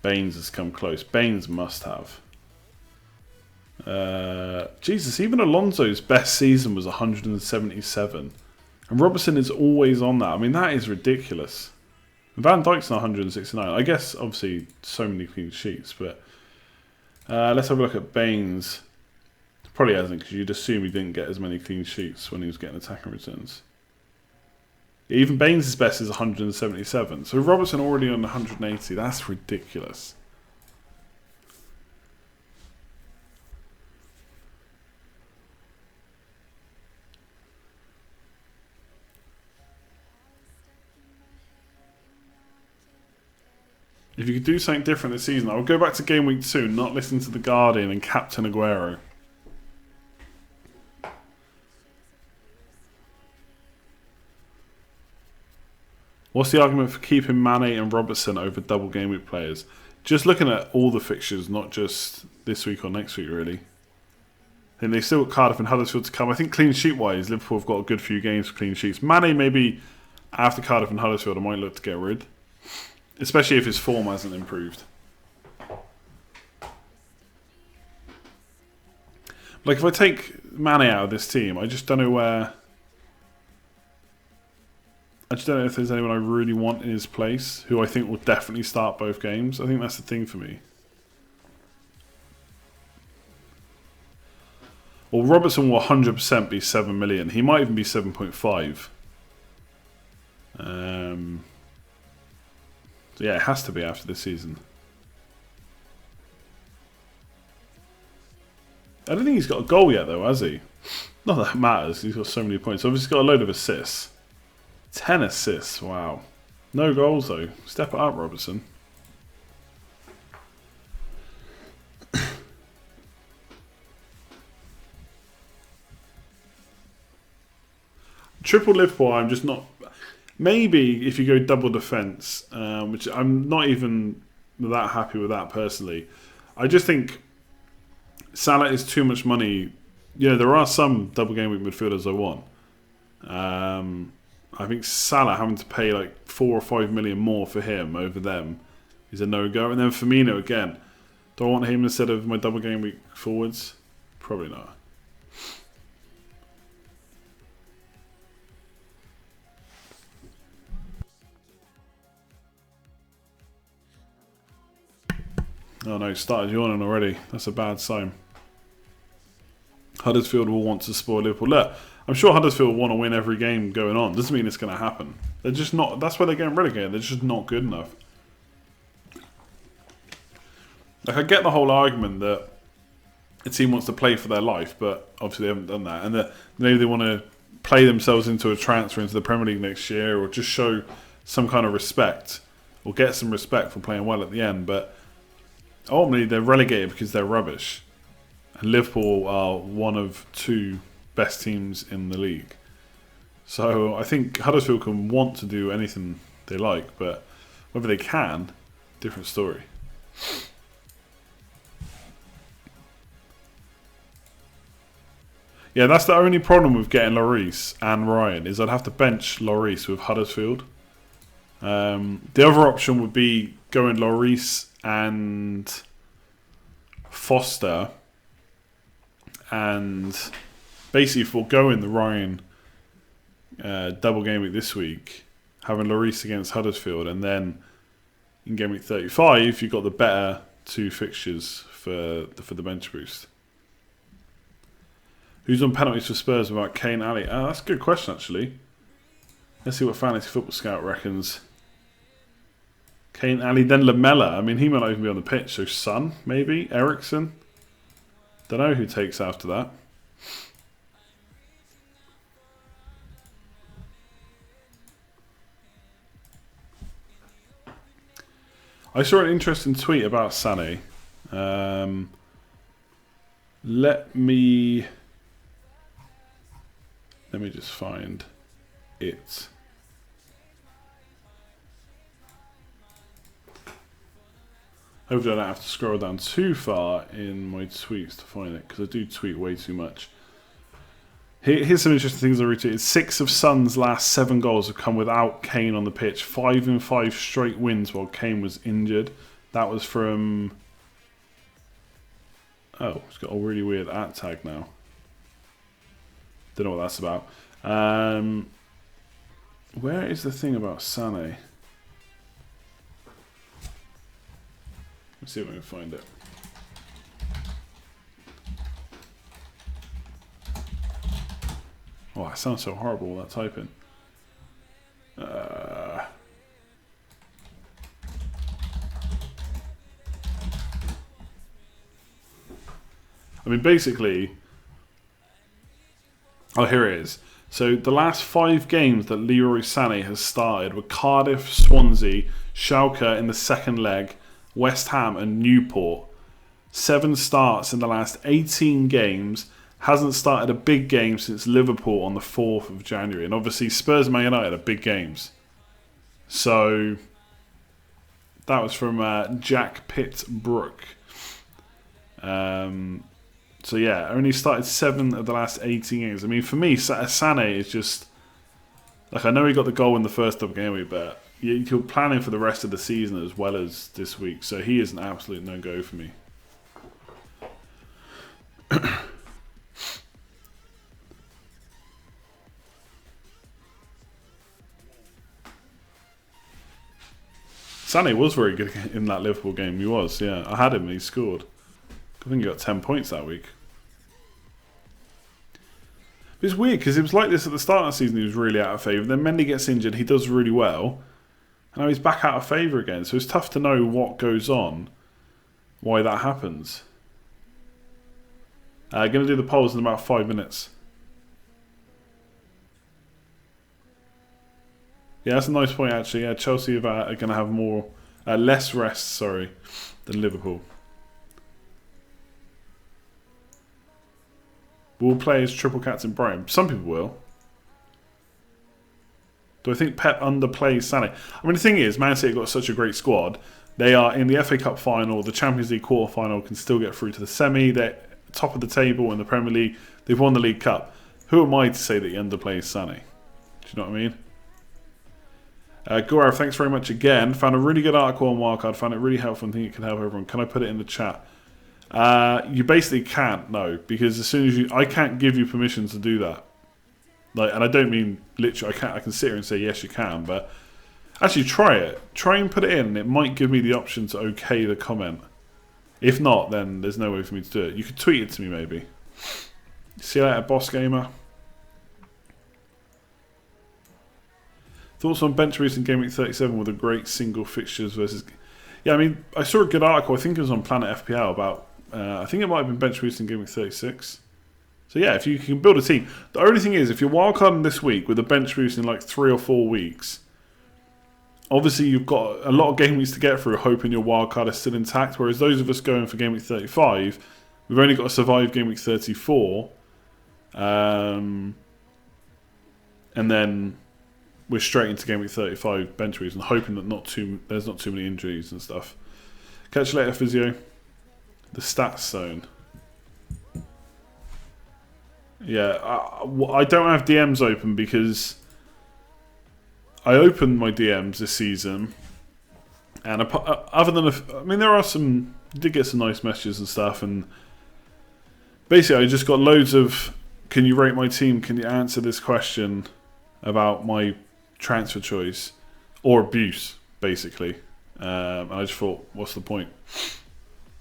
Baines has come close. Baines must have. Jesus, even Alonso's best season was 177. And Robertson is always on that. I mean, that is ridiculous. Van Dijk's on 169. I guess, obviously, so many clean sheets. But let's have a look at Baines. Probably hasn't, because you'd assume he didn't get as many clean sheets when he was getting attacking returns. Even Baines' best is 177. So Robertson already on 180. That's ridiculous. If you could do something different this season, I would go back to Game Week 2, not listen to the Guardian and Captain Aguero. What's the argument for keeping Mane and Robertson over double Game Week players? Just looking at all the fixtures, not just this week or next week, really. Then they still got Cardiff and Huddersfield to come. I think clean sheet wise, Liverpool have got a good few games for clean sheets. Mane maybe after Cardiff and Huddersfield, I might look to get rid. Especially if his form hasn't improved. Like if I take Mane out of this team, I just don't know where... I just don't know if there's anyone I really want in his place who I think will definitely start both games. I think that's the thing for me. Well, Robertson will 100% be 7 million. He might even be 7.5. So yeah, it has to be after this season. I don't think he's got a goal yet though, has he? Not that it matters, he's got so many points. Obviously he's got a load of assists. 10 assists, wow. No goals though. Step it up, Robertson. Triple Liverpool, I'm just not... Maybe if you go double defence, which I'm not even that happy with that personally. I just think Salah is too much money. You know, there are some double game week midfielders I want. I think Salah having to pay like 4 or 5 million more for him over them is a no-go. And then Firmino again. Do I want him instead of my double game week forwards? Probably not. Oh no, started yawning already. That's a bad sign. Huddersfield will want to spoil Liverpool. Look, I'm sure Huddersfield will want to win every game going on. Doesn't mean it's going to happen. They're just not. That's why they're getting relegated. They're just not good enough. Like I get the whole argument that a team wants to play for their life, but obviously they haven't done that, and that maybe they want to play themselves into a transfer into the Premier League next year, or just show some kind of respect, or get some respect for playing well at the end. But ultimately, they're relegated because they're rubbish. And Liverpool are one of 2 best teams in the league. So I think Huddersfield can want to do anything they like, but whether they can, different story. Yeah, that's the only problem with getting Lloris and Ryan, is I'd have to bench Lloris with Huddersfield. The other option would be going Lloris and Foster, and basically foregoing the Ryan double game week this week, having Lloris against Huddersfield, and then in game week 35 you've got the better 2 fixtures for the bench boost. Who's on penalties for Spurs without Kane, Ali? That's a good question actually. Let's see what Fantasy Football Scout reckons. Kane, Ali, then Lamella. I mean, he might not even be on the pitch. So Son, maybe? Ericsson? Don't know who takes after that. I saw an interesting tweet about Sané. Let me just find it. Hopefully I don't have to scroll down too far in my tweets to find it, because I do tweet way too much. Here's some interesting things I retweeted. 6 of Son's last 7 goals have come without Kane on the pitch. 5 in 5 straight wins while Kane was injured. That was from... Oh, it's got a really weird @ tag now. Don't know what that's about. Where is the thing about Sané? Let's see if I can find it. Oh, it sounds so horrible, that typing. I mean, basically... Oh, here it is. So the last 5 games that Leroy Sané has started were Cardiff, Swansea, Schalke in the second leg, West Ham and Newport. 7 starts in the last 18 games. Hasn't started a big game since Liverpool on the 4th of January. And obviously Spurs and Man United are big games. So that was from Jack Pitt-Brook. So yeah, only started 7 of the last 18 games. I mean, for me, Sané is just... Like, I know he got the goal in the first double game week, but you're planning for the rest of the season as well as this week. So he is an absolute no-go for me. Sané was very good in that Liverpool game. He was, yeah. I had him and he scored. I think he got 10 points that week. But it's weird because it was like this at the start of the season. He was really out of favour. Then Mendy gets injured. He does really well. And now he's back out of favour again. So it's tough to know what goes on, why that happens. Going to do the polls in about 5 minutes. Yeah, that's a nice point actually. Yeah, Chelsea are going to have less rest, than Liverpool. Will play as triple captain Brighton. Some people will. Do I think Pep underplays Sané? I mean, the thing is, Man City have got such a great squad. They are in the FA Cup final, the Champions League quarter final, can still get through to the semi. They're top of the table in the Premier League. They've won the League Cup. Who am I to say that he underplays Sané? Do you know what I mean? Gaurav, thanks very much again. Found a really good article on Wildcard. Found it really helpful and think it can help everyone. Can I put it in the chat? You basically can't, no, because as soon as I can't give you permission to do that. Like, and I don't mean literally. I can sit here and say yes, you can, but actually try it. Try and put it in. And it might give me the option to okay the comment. If not, then there's no way for me to do it. You could tweet it to me maybe. See you later, Boss Gamer. Thoughts on bench boost in Gameweek 37 with a great single fixtures versus... Yeah, I mean, I saw a good article, I think it was on Planet FPL, about... I think it might have been bench boost in Gameweek 36. So yeah, if you can build a team... The only thing is, if you're wildcarding this week with a bench boost in like 3 or 4 weeks, obviously you've got a lot of game weeks to get through, hoping your wildcard is still intact, whereas those of us going for Gameweek 35, we've only got to survive Gameweek 34, and then... we're straight into Game Week 35 bench boost and hoping that there's not too many injuries and stuff. Catch you later, Physio. The stats zone. Yeah, I don't have DMs open because I opened my DMs this season, and other than I mean, there are some. I did get some nice messages and stuff, and basically I just got loads of. Can you rate my team? Can you answer this question about my transfer choice or abuse, basically, and I just thought, what's the point?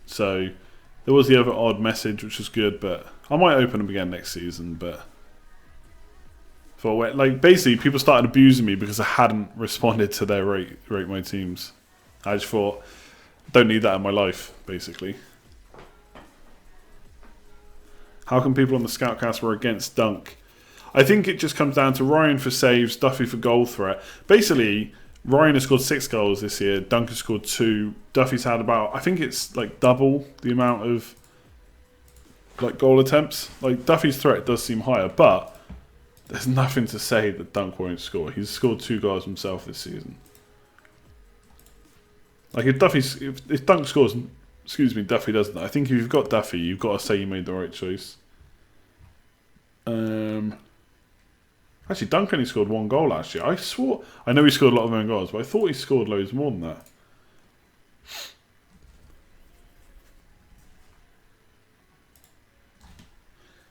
So there was the other odd message, which was good, but I might open them again next season. But for like basically, people started abusing me because I hadn't responded to their rate my teams. I just thought, don't need that in my life, basically. How come people on the Scoutcast were against Dunk? I think it just comes down to Ryan for saves, Duffy for goal threat. Basically, Ryan has scored 6 goals this year. Dunk has scored 2. Duffy's had about, I think it's like double the amount of like goal attempts. Like Duffy's threat does seem higher, but there's nothing to say that Dunk won't score. He's scored 2 goals himself this season. Like if Dunk scores, Duffy doesn't. I think if you've got Duffy, you've got to say you made the right choice. Actually, Dunk only scored 1 goal last year. I know he scored a lot of own goals, but I thought he scored loads more than that.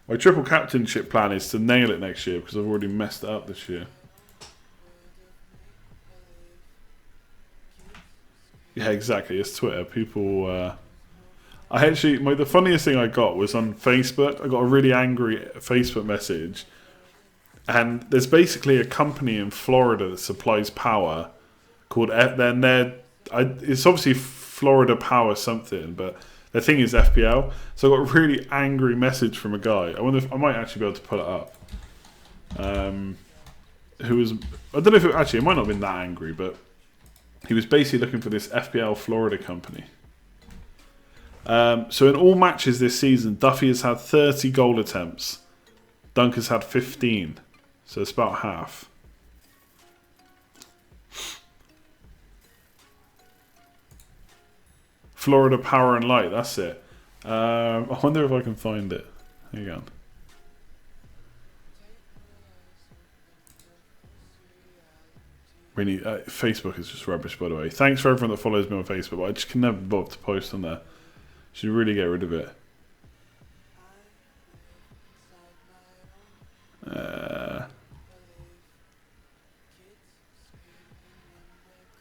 My triple captainship plan is to nail it next year because I've already messed it up this year. Yeah, exactly. It's Twitter. People... the funniest thing I got was on Facebook. I got a really angry Facebook message. And there's basically a company in Florida that supplies power called... It's obviously Florida Power something, but their thing is FPL. So I got a really angry message from a guy. I wonder if I might actually be able to pull it up. who was, I don't know if it might not have been that angry, but he was basically looking for this FPL Florida company. So in all matches this season, Duffy has had 30 goal attempts. Dunk has had 15. So it's about half. Florida Power and Light, that's it. I wonder if I can find it. Hang on. Really, Facebook is just rubbish, by the way. Thanks for everyone that follows me on Facebook, but I just can never bother to post on there. Should really get rid of it.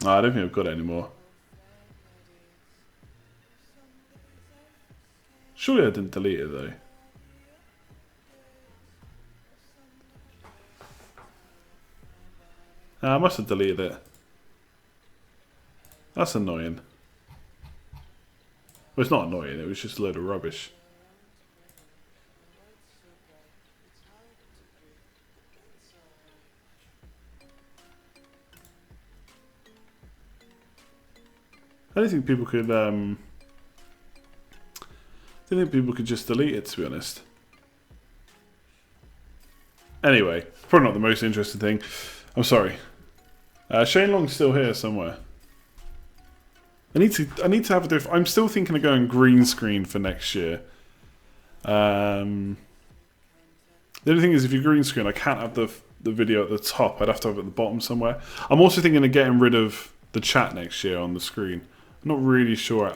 I don't think I've got it anymore. Surely I didn't delete it though. I must have deleted it. That's annoying. Well, it's not annoying, it was just a load of rubbish. I don't think people could, I don't think people could just delete it, to be honest. Anyway, probably not the most interesting thing. I'm sorry. Shane Long's still here somewhere. I need to have a different. I'm still thinking of going green screen for next year. The only thing is, if you green screen, I can't have the video at the top. I'd have to have it at the bottom somewhere. I'm also thinking of getting rid of the chat next year on the screen. I'm not really sure.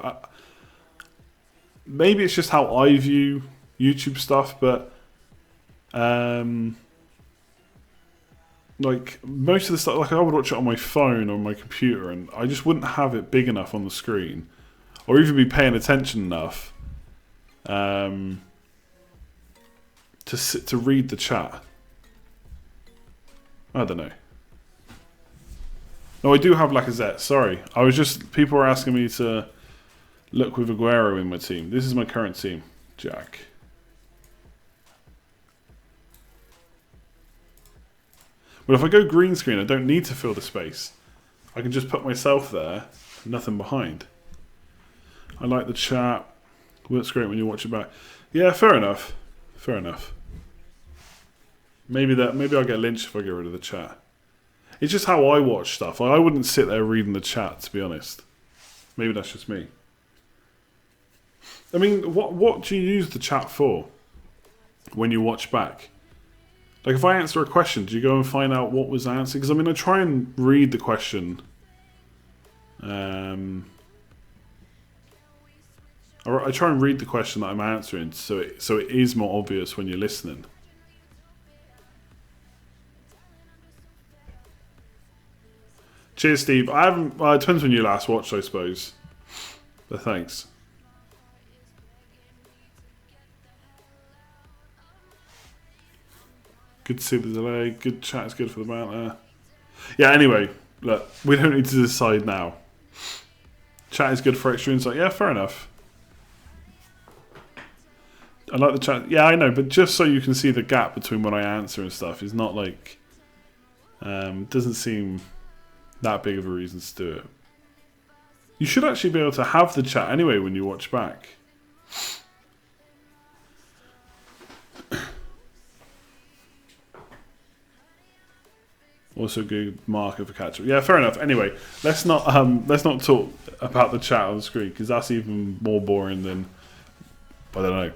Maybe it's just how I view YouTube stuff, but like most of the stuff, like I would watch it on my phone or my computer, and I just wouldn't have it big enough on the screen, or even be paying attention enough to read the chat. I don't know. No, I do have Lacazette. Sorry, I was just, people were asking me to look with Aguero in my team. This is my current team, Jack. But if I go green screen, I don't need to fill the space. I can just put myself there, nothing behind. I like the chat. Works great when you watch it back. Yeah, fair enough. Fair enough. Maybe I'll get lynched if I get rid of the chat. It's just how I watch stuff. I wouldn't sit there reading the chat, to be honest. Maybe that's just me. I mean, what do you use the chat for when you watch back? Like, if I answer a question, do you go and find out what was answered? Because, I mean, I try and read the question. I try and read the question that I'm answering, so it is more obvious when you're listening. Cheers, Steve. I haven't. Well, it depends when you last watched, I suppose. But thanks. Good to see the delay. Good chat is good for the banter. Yeah, anyway, look, we don't need to decide now. Chat is good for extra insight. Yeah, fair enough. I like the chat. Yeah, I know, but just so you can see the gap between when I answer and stuff is not like... doesn't seem that big of a reason to do it. You should actually be able to have the chat anyway when you watch back. Also good marker for catch up. Yeah, fair enough. Anyway, let's not talk about the chat on the screen, because that's even more boring than, I don't know,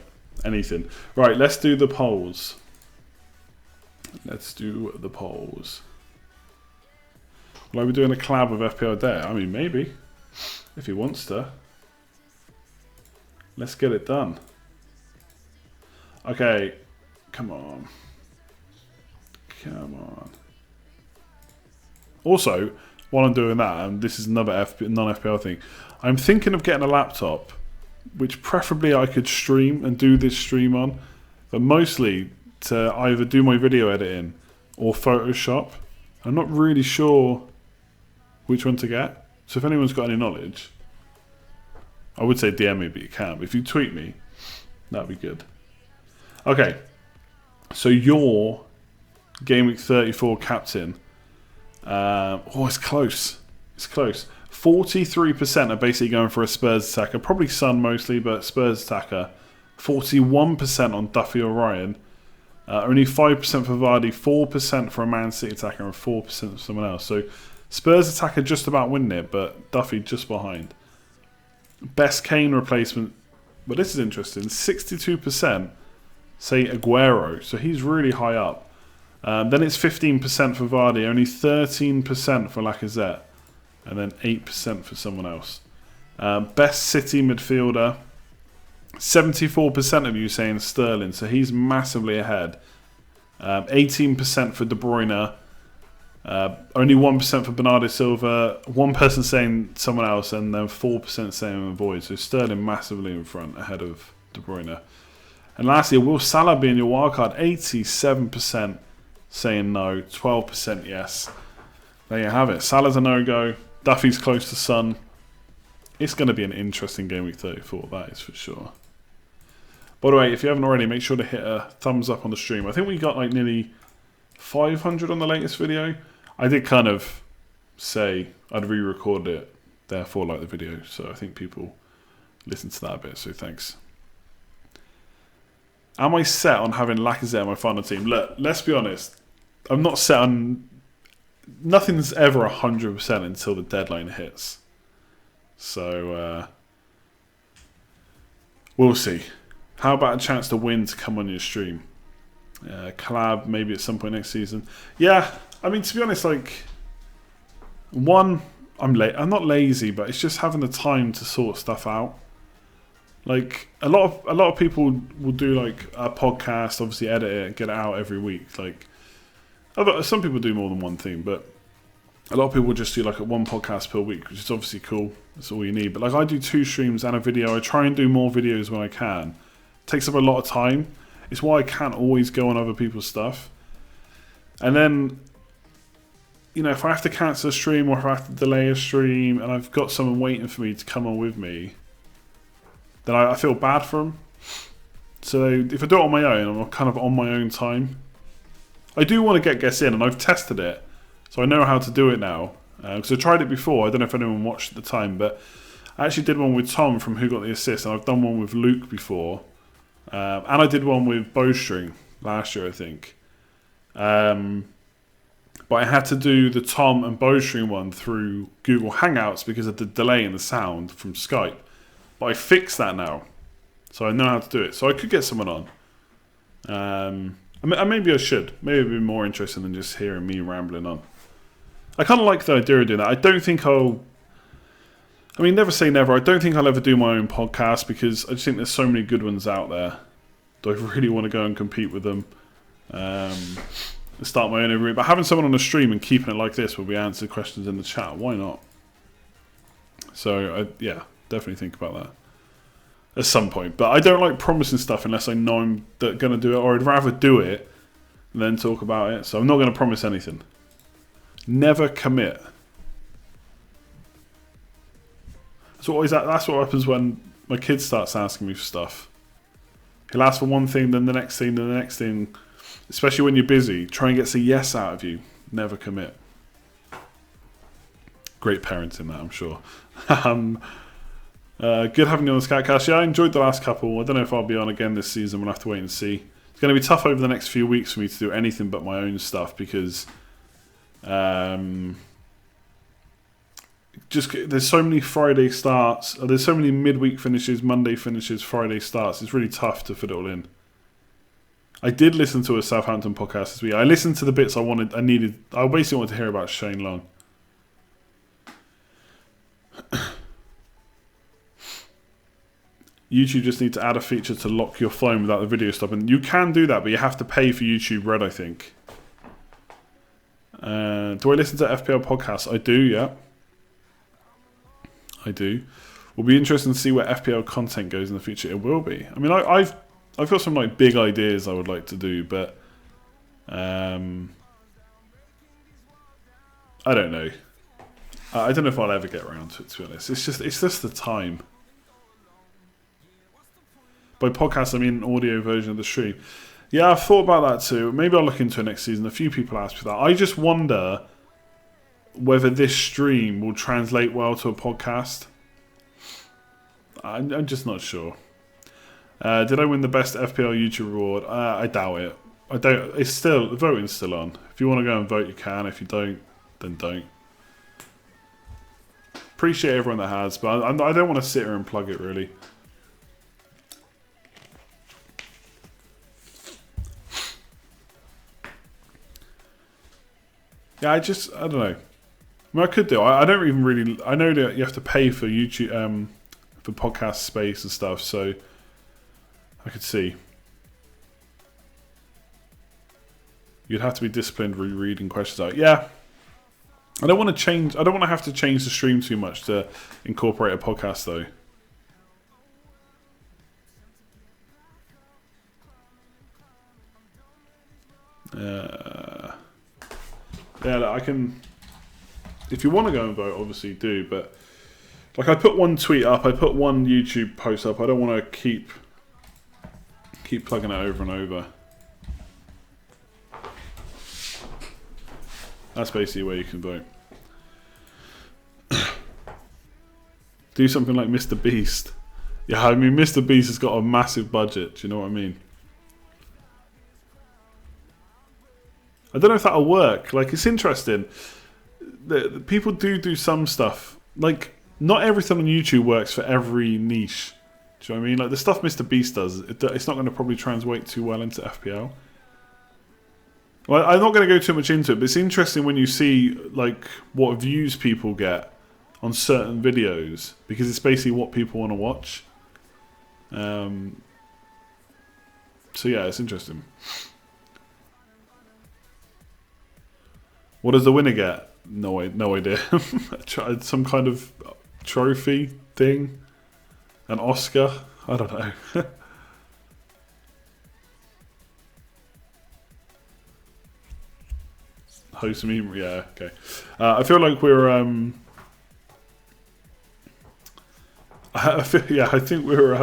anything. Right, let's do the polls. Let's do the polls. Will I be doing a collab with FPL Day? I mean, maybe. If he wants to. Let's get it done. Okay. Come on. Come on. Also, while I'm doing that, and this is another non-FPL thing, I'm thinking of getting a laptop, which preferably I could stream and do this stream on, but mostly to either do my video editing or Photoshop. I'm not really sure which one to get. So if anyone's got any knowledge, I would say DM me, but you can't. But if you tweet me, that'd be good. Okay. So your Gameweek 34 captain. It's close. It's close. 43% are basically going for a Spurs attacker. Probably Son mostly, but Spurs attacker. 41% on Duffy or Ryan. Only 5% for Vardy, 4% for a Man City attacker, and 4% for someone else. So Spurs attacker just about winning it, but Duffy just behind. Best Kane replacement. But this is interesting. 62% say Aguero. So he's really high up. Then it's 15% for Vardy, only 13% for Lacazette, and then 8% for someone else. Best City midfielder. 74% of you saying Sterling, so he's massively ahead. 18% for De Bruyne. Only 1% for Bernardo Silva. 1% saying someone else, and then 4% saying avoid. So Sterling massively in front, ahead of De Bruyne. And lastly, will Salah be in your wildcard? 87% saying no, 12% yes. There you have it. Salah's a no-go. Duffy's close to Son. It's going to be an interesting game week 34, that is for sure. By the way, if you haven't already, make sure to hit a thumbs up on the stream. I think we got like nearly 500 on the latest video. I did kind of say I'd re-record it, therefore like the video. So I think people listened to that a bit, so thanks. Am I set on having Lacazette on my final team? Look, let's be honest. I'm not set on... Nothing's ever 100% until the deadline hits. So, we'll see. How about a chance to win to come on your stream? Collab maybe at some point next season. Yeah, I mean, to be honest, like... One, I'm not lazy, but it's just having the time to sort stuff out. Like a lot of people will do like a podcast, obviously edit it, get it out every week. Like some people do more than one thing, but a lot of people just do like a one podcast per week, which is obviously cool. That's all you need. But like I do 2 streams and a video. I try and do more videos when I can. It takes up a lot of time. It's why I can't always go on other people's stuff. And then, you know, if I have to cancel a stream or if I have to delay a stream and I've got someone waiting for me to come on with me, then I feel bad for them. So if I do it on my own, I'm kind of on my own time. I do want to get guests in, and I've tested it, so I know how to do it now. Because I tried it before. I don't know if anyone watched at the time, but I actually did one with Tom from Who Got the Assist, and I've done one with Luke before. And I did one with Bowstring last year, I think. But I had to do the Tom and Bowstring one through Google Hangouts because of the delay in the sound from Skype. But I fixed that now, so I know how to do it. So I could get someone on. And maybe I should. Maybe it'd be more interesting than just hearing me rambling on. I kind of like the idea of doing that. I don't think I'll... I mean, never say never. I don't think I'll ever do my own podcast because I just think there's so many good ones out there. Do I really want to go and compete with them? Start my own every week. But having someone on the stream and keeping it like this where we answer questions in the chat, why not? So, yeah. Definitely think about that at some point. But I don't like promising stuff unless I know I'm going to do it, or I'd rather do it and then talk about it. So I'm not going to promise anything. Never commit. That's what happens when my kid starts asking me for stuff. He'll ask for one thing, then the next thing, then the next thing. Especially when you're busy. Try and get a yes out of you. Never commit. Great parenting that, I'm sure. Good having you on the Scatcast. Yeah, I enjoyed the last couple. I don't know if I'll be on again this season. We'll have to wait and see. It's going to be tough over the next few weeks for me to do anything but my own stuff because just there's so many Friday starts. There's so many midweek finishes, Monday finishes, Friday starts. It's really tough to fit it all in. I did listen to a Southampton podcast this week. I listened to the bits I basically wanted to hear about Shane Long. YouTube just need to add a feature to lock your phone without the video stopping. You can do that, but you have to pay for YouTube Red, I think. Do I listen to FPL podcasts? I do, yeah. I do. Will be interesting to see where FPL content goes in the future. It will be. I mean, I've got some like big ideas I would like to do, but I don't know. I don't know if I'll ever get around to it, to be honest. It's just the time. By podcast, I mean audio version of the stream. Yeah, I've thought about that too. Maybe I'll look into it next season. A few people asked me that. I just wonder whether this stream will translate well to a podcast. I'm just not sure. Did I win the best FPL YouTube award? I doubt it. I don't. It's still, the voting's still on. If you want to go and vote, you can. If you don't, then don't. Appreciate everyone that has, but I don't want to sit here and plug it really. Yeah, I don't know. I mean, I could do. I don't even really. I know that you have to pay for YouTube, for podcast space and stuff. So I could see. You'd have to be disciplined reading questions out. Yeah. I don't want to change. I don't want to have to change the stream too much to incorporate a podcast, though. Yeah, I can. If you want to go and vote, obviously do. But like, I put one tweet up. I put one YouTube post up. I don't want to keep plugging it over and over. That's basically where you can vote. Do something like Mr. Beast. Yeah, I mean, Mr. Beast has got a massive budget. Do you know what I mean? I don't know if that'll work. Like, it's interesting. The people do some stuff. Like, not everything on YouTube works for every niche. Do you know what I mean? Like, the stuff Mr. Beast does, it's not going to probably translate too well into FPL. Well, I'm not going to go too much into it, but it's interesting when you see like what views people get on certain videos, because it's basically what people want to watch. So yeah, it's interesting. What does the winner get? No idea. Some kind of trophy thing, an Oscar. I don't know. Host me, yeah, okay. I feel like we're I think we're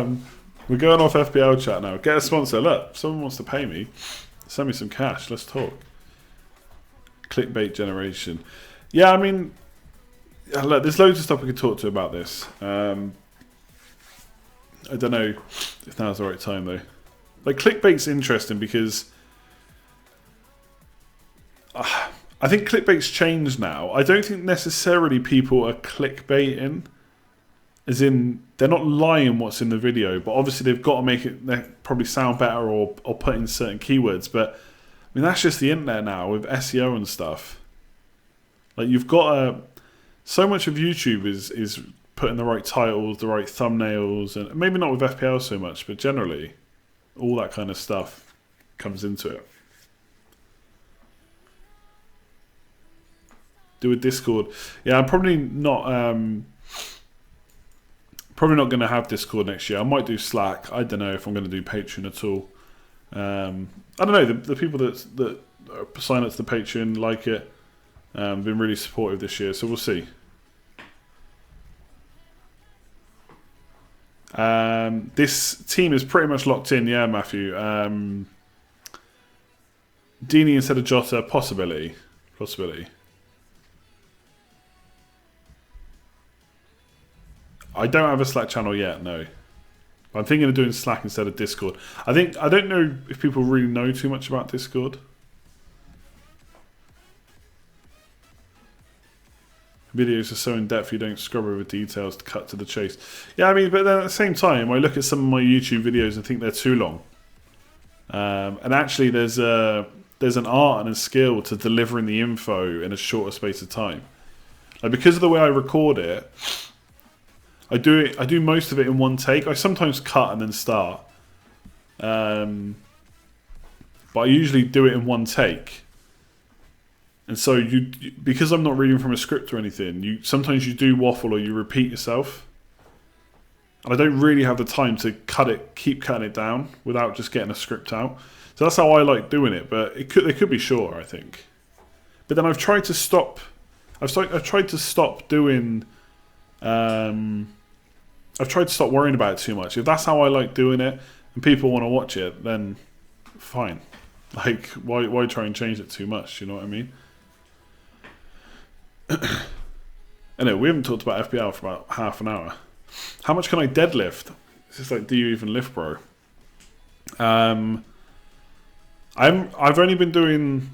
going off FPL chat now. Get a sponsor. Look, if someone wants to pay me, send me some cash. Let's talk. Clickbait generation. Yeah, I mean, look, there's loads of stuff we could talk to about this. I don't know if now's the right time though. Like, clickbait's interesting because I think clickbait's changed now. I don't think necessarily people are clickbaiting, as in they're not lying what's in the video, but obviously they've got to make it probably sound better or put in certain keywords. But I mean, that's just the internet now with SEO and stuff. Like, you've got so much of YouTube is putting the right titles, the right thumbnails, and maybe not with FPL so much, but generally all that kind of stuff comes into it. Do a Discord. Yeah, I'm probably not going to have Discord next year. I might do Slack. I don't know if I'm going to do Patreon at all. I don't know. The people that sign up to the Patreon like it. Been really supportive this year, so we'll see. This team is pretty much locked in. Yeah, Matthew. Dini instead of Jota, possibility. I don't have a Slack channel yet, no. I'm thinking of doing Slack instead of Discord. I don't know if people really know too much about Discord. Videos are so in depth you don't scrub over details to cut to the chase. Yeah, I mean, but then at the same time, I look at some of my YouTube videos and think they're too long. And actually, there's an art and a skill to delivering the info in a shorter space of time. Like, because of the way I record it, I do most of it in one take. I sometimes cut and then start. But I usually do it in one take. And so because I'm not reading from a script or anything, sometimes you do waffle or you repeat yourself. And I don't really have the time to keep cutting it down without just getting a script out. So that's how I like doing it, but it could be shorter, I think. But then I've tried to stop doing I've tried to stop worrying about it too much. If that's how I like doing it and people want to watch it, then fine. Like, why try and change it too much? You know what I mean? Anyway, we haven't talked about FPL for about half an hour. How much can I deadlift? It's just like, do you even lift, bro? I've only been doing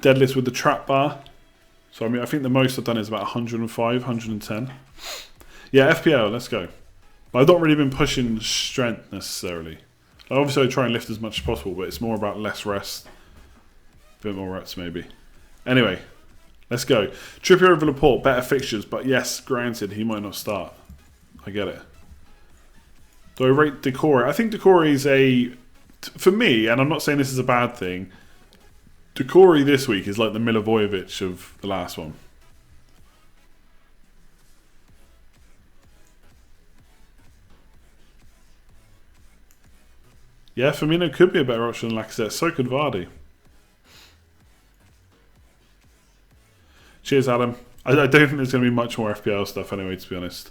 deadlifts with the trap bar. So I mean, I think the most I've done is about 105, 110. Yeah, FPL, let's go. But I've not really been pushing strength necessarily. Like, obviously, I try and lift as much as possible, but it's more about less rest. A bit more reps, maybe. Anyway, let's go. Trippier over Laporte, better fixtures, but yes, granted, he might not start. I get it. Do I rate Decore? I think Decore is for me, and I'm not saying this is a bad thing, Decore this week is like the Milivojevic of the last one. Yeah, Firmino could be a better option than Lacazette. So could Vardy. Cheers, Adam. I don't think there's going to be much more FPL stuff anyway, to be honest.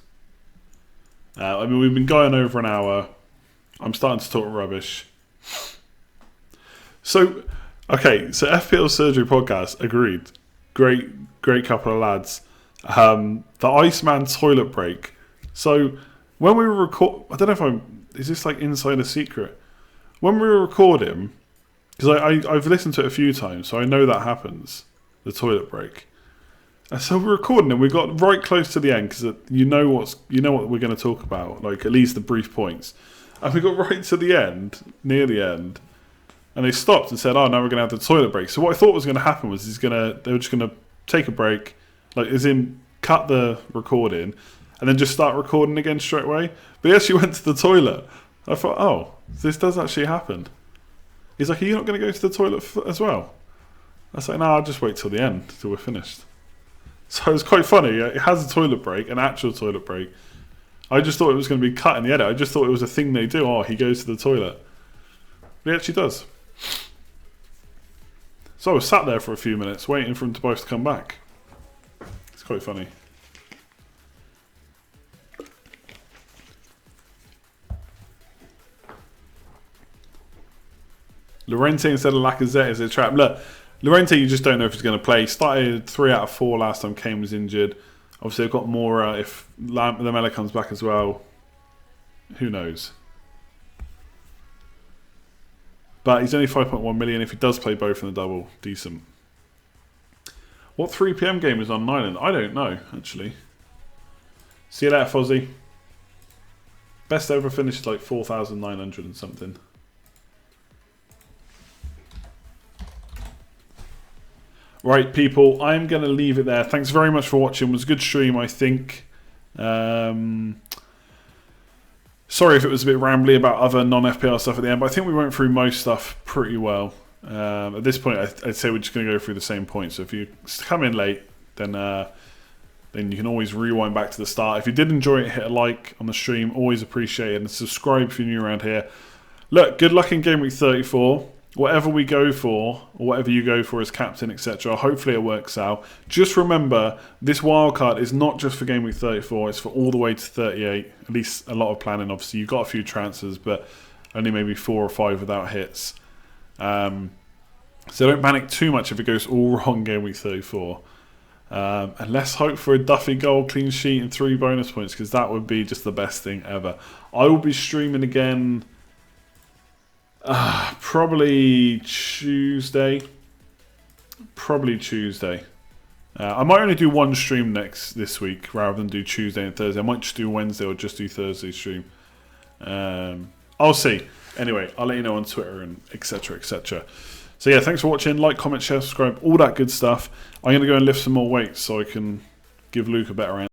I mean, we've been going over an hour. I'm starting to talk rubbish. So, okay, so FPL Surgery Podcast, agreed. Great couple of lads. The Iceman toilet break. So, when we were I don't know if is this like inside a secret? When we were recording, because I've listened to it a few times, so I know that happens, the toilet break. And so we're recording and we got right close to the end because you know what we're going to talk about, like at least the brief points. And we got right to the end, near the end, and they stopped and said, "Oh, now we're going to have the toilet break." So what I thought was going to happen was they were just going to take a break, like as in cut the recording, and then just start recording again straight away. But he actually went to the toilet. I thought, oh, this does actually happen. He's like, "Are you not going to go to the toilet as well?" I was like, "No, I'll just wait till the end, till we're finished." So it was quite funny. It has a toilet break, an actual toilet break. I just thought it was going to be cut in the edit. I just thought it was a thing they do. Oh, he goes to the toilet. But he actually does. So I was sat there for a few minutes waiting for him to both come back. It's quite funny. Llorente instead of Lacazette is a trap. Look, Llorente, you just don't know if he's going to play. He started 3 out of 4 last time Kane was injured. Obviously, they've got more if Lamela comes back as well. Who knows? But he's only 5.1 million. If he does play both in the double, decent. What 3 PM game is on Nyland? I don't know, actually. See you later, Fozzie. Best ever finished like 4,900 and something. Right, people, I'm going to leave it there. Thanks very much for watching. It was a good stream, I think. Sorry if it was a bit rambly about other non-FPL stuff at the end, but I think we went through most stuff pretty well. At this point, I'd say we're just going to go through the same points. So if you come in late, then you can always rewind back to the start. If you did enjoy it, hit a like on the stream. Always appreciate it. And subscribe if you're new around here. Look, good luck in Game Week 34. Whatever we go for, or whatever you go for as captain, etc., hopefully it works out. Just remember, this wildcard is not just for Game Week 34, it's for all the way to 38. At least a lot of planning, obviously. You've got a few transfers, but only maybe 4 or 5 without hits. So don't panic too much if it goes all wrong Game Week 34. And let's hope for a Duffy goal, clean sheet, and 3 bonus points, because that would be just the best thing ever. I will be streaming again... probably Tuesday. I might only do one stream this week rather than do Tuesday and Thursday. I might just do Wednesday or just do Thursday stream. I'll see. Anyway, I'll let you know on Twitter and etc. etc. So yeah, thanks for watching. Like, comment, share, subscribe, all that good stuff. I'm going to go and lift some more weights so I can give Luke a better answer.